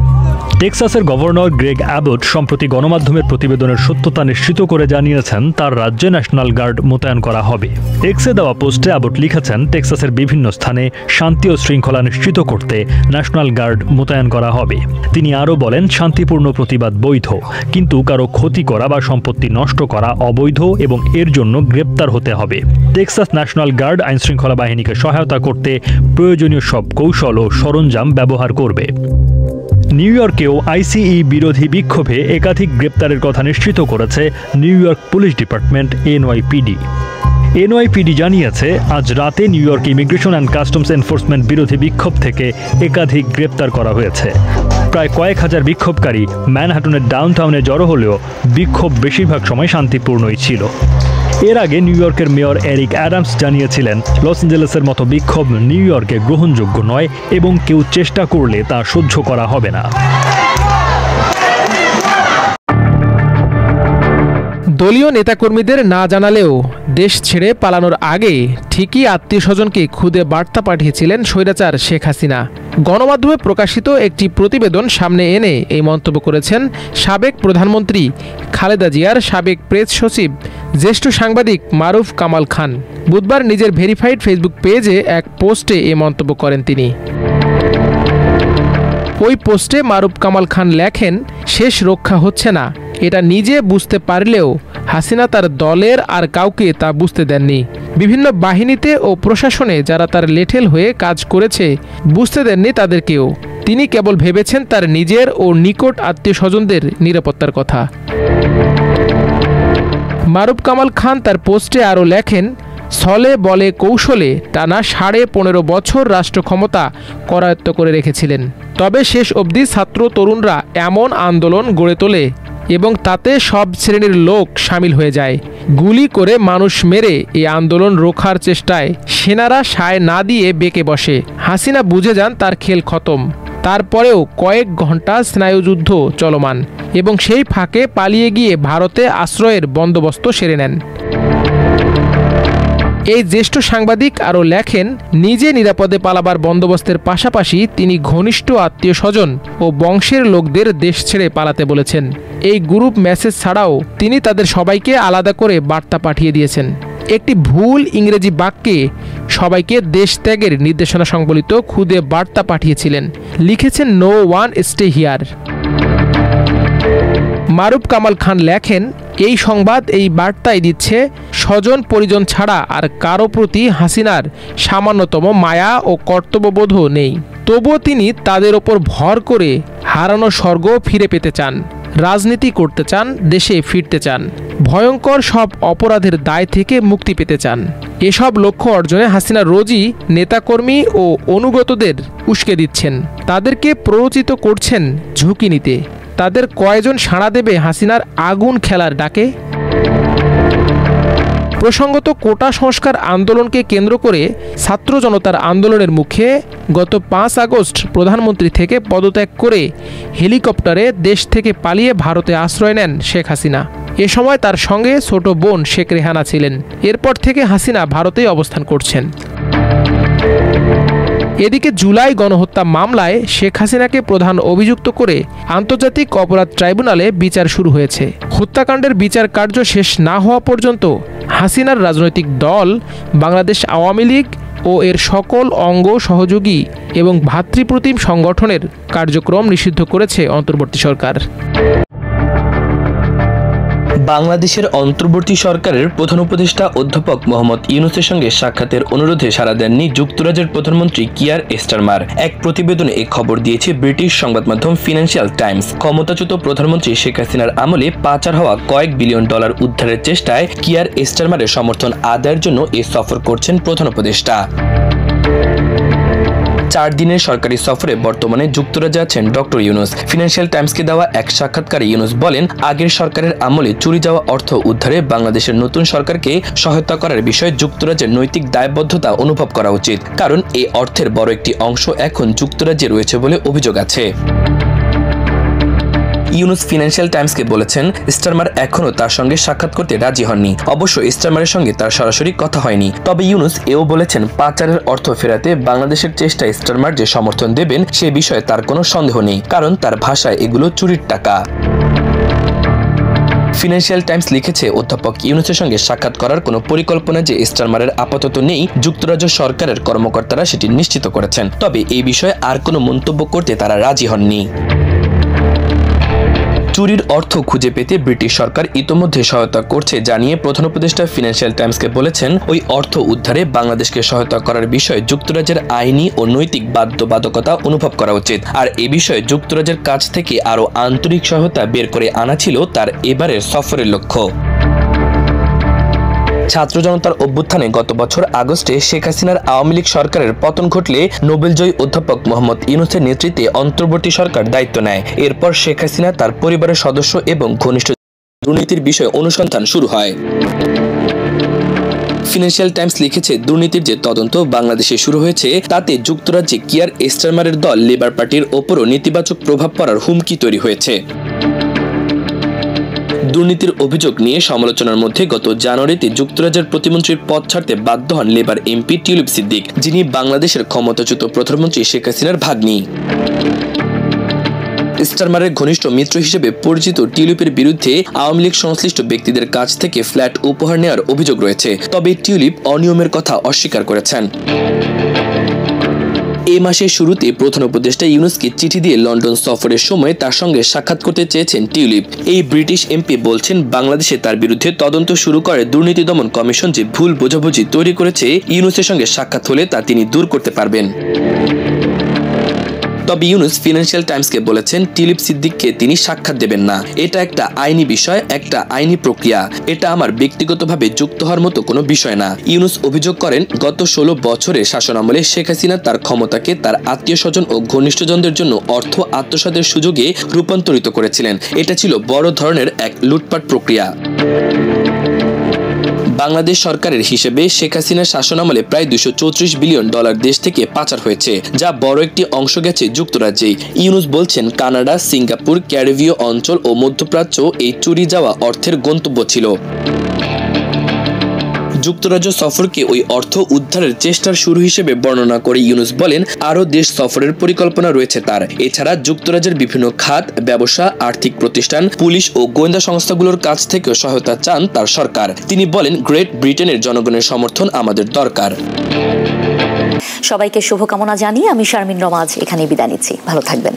Speaker 9: টেক্সাসের গভর্নর গ্রেগ অ্যাবট সম্প্রতি গণমাধ্যমের প্রতিবেদনের সত্যতা নিশ্চিত করে জানিয়েছেন তার রাজ্যে ন্যাশনাল গার্ড মোতায়েন করা হবে। এক্সে দেওয়া পোস্টে অ্যাবট লিখেছেন, টেক্সাসের বিভিন্ন স্থানে শান্তি ও শৃঙ্খলা নিশ্চিত করতে ন্যাশনাল গার্ড মোতায়েন করা হবে। তিনি আরও বলেন, শান্তিপূর্ণ প্রতিবাদ বৈধ, কিন্তু কারো ক্ষতি করা বা সম্পত্তি নষ্ট করা অবৈধ এবং এর জন্য গ্রেপ্তার হতে হবে। টেক্সাস ন্যাশনাল গার্ড আইনশৃঙ্খলা বাহিনীকে সহায়তা করতে প্রয়োজনীয় সব কৌশল ও সরঞ্জাম ব্যবহার করবে। নিউ ইয়র্কেও আইসিই বিরোধী বিক্ষোভে একাধিক গ্রেপ্তারের কথা নিশ্চিত করেছে new York police department NYPD. NYPD জানিয়েছে, আজ রাতে new York immigration and customs enforcement বিরোধী বিক্ষোভ থেকে একাধিক গ্রেপ্তার করা হয়েছে। প্রায় কয়েক হাজার বিক্ষোভকারী ম্যানহাটনের ডাউনটাউনে জড়ো হলেও বিক্ষোভ বেশিরভাগ সময় শান্তিপূর্ণই ছিল। এর আগে নিউ ইয়র্কের মেয়র এরিক অ্যাডামস জানিয়েছিলেন, লস অ্যাঞ্জেলেসের মতো বিক্ষোভ নিউ ইয়র্কে গ্রহণযোগ্য নয় এবং কেউ চেষ্টা করলে তা সহ্য করা হবে না।
Speaker 19: দলীয় নেতাকর্মীদের না জানালেও দেশ ছেড়ে পালানোর আগে ঠিকই আত্মীয় স্বজনকে খুদে বার্তা পাঠিয়েছিলেন স্বৈরাচার শেখ হাসিনা। গণমাধ্যমে প্রকাশিত একটি প্রতিবেদন সামনে এনে এই মন্তব্য করেছেন সাবেক প্রধানমন্ত্রী খালেদা জিয়ার সাবেক প্রেস সচিব জ্যেষ্ঠ সাংবাদিক মারুফ কামাল খান। বুধবার নিজের ভেরিফাইড ফেসবুক পেজে এক পোস্টে এই মন্তব্য করেন তিনি। ওই পোস্টে মারুফ কামাল খান লেখেন, শেষ রক্ষা হচ্ছে না, এটা নিজে বুঝতে পারলেও হাসিনা তার দলের আর কাউকে তা বুঝতে দেননি। বিভিন্ন বাহিনীতে ও প্রশাসনে যারা তার লেঠেল হয়ে কাজ করেছে বুঝতে দেননি তাদেরকেও। তিনি কেবল ভেবেছেন তার নিজের ও নিকট আত্মীয় স্বজনদের নিরাপত্তার কথা। মারুফ কামাল খান তার পোস্টে আরও লেখেন, ছলে বলে কৌশলে টানা 15.5 বছর রাষ্ট্র ক্ষমতা করায়ত্ত করে রেখেছিলেন। তবে শেষ অবধি ছাত্র তরুণরা এমন আন্দোলন গড়ে তোলে এবং তাতে সব শ্রেণীর লোক সামিল হয়ে যায়। গুলি করে মানুষ মেরে এই আন্দোলন রোখার চেষ্টায় সেনারা সায় না দিয়ে বেঁকে বসে। হাসিনা বুঝে যান তার খেল খতম। তারপরেও কয়েক ঘন্টা স্নায়ুযুদ্ধ চলমান এবং সেই ফাঁকে পালিয়ে গিয়ে ভারতে আশ্রয়ের বন্দোবস্ত সেরে নেন। এই জ্যেষ্ঠ সাংবাদিক আরও লেখেন, নিজে নিরাপদে পালাবার বন্দোবস্তের পাশাপাশি তিনি ঘনিষ্ঠ আত্মীয় স্বজন ও বংশের লোকদের দেশ ছেড়ে পালাতে বলেছেন। এই গ্রুপ মেসেজ ছাড়াও তিনি তাদের সবাইকে আলাদা করে বার্তা পাঠিয়ে দিয়েছেন। একটি ভুল ইংরেজি বাক্যে সবাইকে দেশ ত্যাগের নির্দেশনা সংবলিত খুদে বার্তা পাঠিয়েছিলেন। লিখেছেন, নো ওয়ান স্টে হিয়ার। মারুফ কামাল খান লেখেন, এই সংবাদ এই বার্তাই দিচ্ছে স্বজন পরিজন ছাড়া আর কারো প্রতি হাসিনার সামান্যতম মায়া ও কর্তব্যবোধও নেই। তবুও তিনি তাদের ওপর ভর করে হারানো স্বর্গ ফিরে পেতে চান, রাজনীতি করতে চান, দেশে ফিরতে চান, ভয়ঙ্কর সব অপরাধের দায় থেকে মুক্তি পেতে চান। এসব লক্ষ্য অর্জনে হাসিনা রোজই নেতাকর্মী ও অনুগতদের উস্কে দিচ্ছেন, তাদেরকে প্ররোচিত করছেন ঝুঁকি নিতে। তাদের কয়জন সাড়া দেবে হাসিনার আগুন খেলার ডাকে? প্রসঙ্গত, কোটা সংস্কার আন্দোলনকে কেন্দ্র করে ছাত্র জনতার আন্দোলনের মুখে গত 5 আগস্ট প্রধানমন্ত্রী থেকে পদত্যাগ করে হেলিকপ্টারে দেশ থেকে পালিয়ে ভারতে আশ্রয় নেন শেখ হাসিনা। এ সময় তার সঙ্গে ছোট বোন শেখ রেহানা ছিলেন। এরপর থেকে হাসিনা ভারতেই অবস্থান করছেন। এদিকে জুলাই গণহত্যা মামলায় শেখ হাসিনাকে প্রধান অভিযুক্ত করে আন্তর্জাতিক অপরাধ ট্রাইব্যুনালে বিচার শুরু হয়েছে। হত্যাকাণ্ডের বিচার কার্য শেষ না হওয়া পর্যন্ত হাসিনার রাজনৈতিক দল বাংলাদেশ আওয়ামী লীগ ও এর সকল অঙ্গ সহযোগী এবং ভ্রাতৃপ্রতিম সংগঠনের কার্যক্রম নিষিদ্ধ করেছে অন্তর্বর্তী সরকার।
Speaker 20: বাংলাদেশের অন্তর্বর্তী সরকারের প্রধান উপদেষ্টা অধ্যাপক মোহাম্মদ ইউনূসের সঙ্গে সাক্ষাতের অনুরোধে সাড়া দেননি যুক্তরাজ্যের প্রধানমন্ত্রী কিয়ার স্টারমার। এক প্রতিবেদনে এই খবর দিয়েছে ব্রিটিশ সংবাদ মাধ্যম ফিনান্সিয়াল টাইমস। ক্ষমতাচ্যুত প্রধানমন্ত্রী শেখ হাসিনার আমলে পাচার হওয়া কয়েক বিলিয়ন ডলার উদ্ধারের চেষ্টায় কিয়ার স্টারমারের সমর্থন আদায়ের জন্য এই সফর করছেন প্রধান উপদেষ্টা। 4 দিনের সরকারি সফরে বর্তমানে যুক্তরাজ্যে আছেন ডক্টর ইউনূস। ফিনান্সিয়াল টাইমসকে দেওয়া এক সাক্ষাৎকারে ইউনূস বলেন, আগের সরকারের আমলে চুরি যাওয়া অর্থ উদ্ধারে বাংলাদেশের নতুন সরকারকে সহায়তা করার বিষয়ে যুক্তরাজ্যের নৈতিক দায়বদ্ধতা অনুভব করা উচিত, কারণ এই অর্থের বড় একটি অংশ এখন যুক্তরাজ্যে রয়েছে বলে অভিযোগ আছে। ইউনুস ফিনান্সিয়াল টাইমসকে বলেছেন স্টারমার এখনো তার সঙ্গে সাক্ষাৎ করতে রাজি হননি। অবশ্য স্টারমারের সঙ্গে তার সরাসরি কথা হয়নি। তবে ইউনুস এও বলেছেন পাচারের অর্থ ফেরাতে বাংলাদেশের চেষ্টায় স্টারমার যে সমর্থন দেবেন সে বিষয়ে তার কোনো সন্দেহ নেই, কারণ তার ভাষায় এগুলো চুরির টাকা। ফিনান্সিয়াল টাইমস লিখেছে অধ্যাপক ইউনুসের সঙ্গে সাক্ষাৎ করার কোনো পরিকল্পনা যে স্টারমারের আপাতত নেই, যুক্তরাজ্য সরকারের কর্মকর্তারা সেটি নিশ্চিত করেছেন। তবে এই বিষয়ে আর কোনো মন্তব্য করতে তারা রাজি হননি। চুরির অর্থ খুঁজে পেতে ব্রিটিশ সরকার ইতোমধ্যে সহায়তা করছে জানিয়ে প্রধান উপদেষ্টা ফিনান্সিয়াল টাইমসকে বলেছেন ওই অর্থ উদ্ধারে বাংলাদেশকে সহায়তা করার বিষয়ে যুক্তরাজ্যের আইনি ও নৈতিক বাধ্যবাধকতা অনুভব করা উচিত। আর এ বিষয়ে যুক্তরাজ্যের কাছ থেকে আরও আন্তরিক সহায়তা বের করে আনা ছিল তার এবারের সফরের লক্ষ্য। ছাত্র জনতার অভ্যুত্থানে গত বছর আগস্টে শেখ হাসিনার আওয়ামী লীগ সরকারের পতন ঘটলে নোবেলজয়ী অধ্যাপক মোহাম্মদ ইউনুসের নেতৃত্বে অন্তর্বর্তী সরকার দায়িত্ব নেয়। এরপর শেখ হাসিনা তার পরিবারের সদস্য এবং ঘনিষ্ঠ দুর্নীতির বিষয়ে অনুসন্ধান শুরু হয়। ফিনান্সিয়াল টাইমস লিখেছে দুর্নীতির যে তদন্ত বাংলাদেশে শুরু হয়েছে তাতে যুক্তরাজ্যে কিয়ার স্টারমারের দল লেবার পার্টির ওপরও নেতিবাচক প্রভাব পড়ার হুমকি তৈরি হয়েছে। দুর্নীতির অভিযোগ নিয়ে সমালোচনার মধ্যে গত জানুয়ারিতে যুক্তরাজ্যের প্রতিমন্ত্রীর পদ ছাড়তে বাধ্য হন লেবার এমপি টিউলিপ সিদ্দিক, যিনি বাংলাদেশের ক্ষমতাচ্যুত প্রধানমন্ত্রী শেখ হাসিনার ভাগ্নি। স্টারমারের ঘনিষ্ঠ মিত্র হিসেবে পরিচিত টিউলিপের বিরুদ্ধে আওয়ামী লীগ সংশ্লিষ্ট ব্যক্তিদের কাছ থেকে ফ্ল্যাট উপহার নেওয়ার অভিযোগ রয়েছে। তবে টিউলিপ অনিয়মের কথা অস্বীকার করেছেন। এই মাসের শুরুতে প্রধান উপদেষ্টা ইউনুসকে চিঠি দিয়ে লন্ডন সফরের সময় তার সঙ্গে সাক্ষাৎ করতে চেয়েছেন টিউলিপ। এই ব্রিটিশ এমপি বলছেন বাংলাদেশে তার বিরুদ্ধে তদন্ত শুরু করে দুর্নীতি দমন কমিশন যে ভুল বোঝাবুঝি তৈরি করেছে ইউনুসের সঙ্গে সাক্ষাৎ হলে তা তিনি দূর করতে পারবেন। তবে ইউনুস ফিনান্সিয়াল টাইমসকে বলেছেন টিউলিপ সিদ্দিককে তিনি সাক্ষাৎ দেবেন না। এটা একটা আইনি বিষয়, একটা আইনি প্রক্রিয়া। এটা আমার ব্যক্তিগতভাবে যুক্ত হওয়ার মতো কোনো বিষয় না। ইউনুস অভিযোগ করেন গত 16 বছরের শাসনামলে শেখ হাসিনা তার ক্ষমতাকে তার আত্মীয় স্বজন ও ঘনিষ্ঠজনদের জন্য অর্থ আত্মসাতের সুযোগে রূপান্তরিত করেছিলেন। এটা ছিল বড় ধরনের এক লুটপাট প্রক্রিয়া। বাংলাদেশ সরকারের হিসেবে শেখ হাসিনার শাসনামলে প্রায় $234 বিলিয়ন দেশ থেকে পাচার হয়েছে, যা বড় একটি অংশ গেছে যুক্তরাজ্যে। ইউনুস বলছেন কানাডা, সিঙ্গাপুর, ক্যারিবীয় অঞ্চল ও মধ্যপ্রাচ্য এই চুরি যাওয়া অর্থের গন্তব্য ছিল। যুক্তরাজ্য সফরকে ওই অর্থ উদ্ধারের চেষ্টার শুরু হিসেবে বর্ণনা করে ইউনুস বলেন আরও দেশ সফরের পরিকল্পনা রয়েছে তার। এছাড়া যুক্তরাজ্যের বিভিন্ন খাত, ব্যবসা, আর্থিক প্রতিষ্ঠান, পুলিশ ও গোয়েন্দা সংস্থাগুলোর কাছ থেকেও সহায়তা চান তার সরকার। তিনি বলেন গ্রেট ব্রিটেনের জনগণের সমর্থন আমাদের দরকার।
Speaker 1: সবাইকে শুভকামনা জানিয়ে আমি শারমিন রমা এখানেই বিদায় নিচ্ছি। ভালো থাকবেন।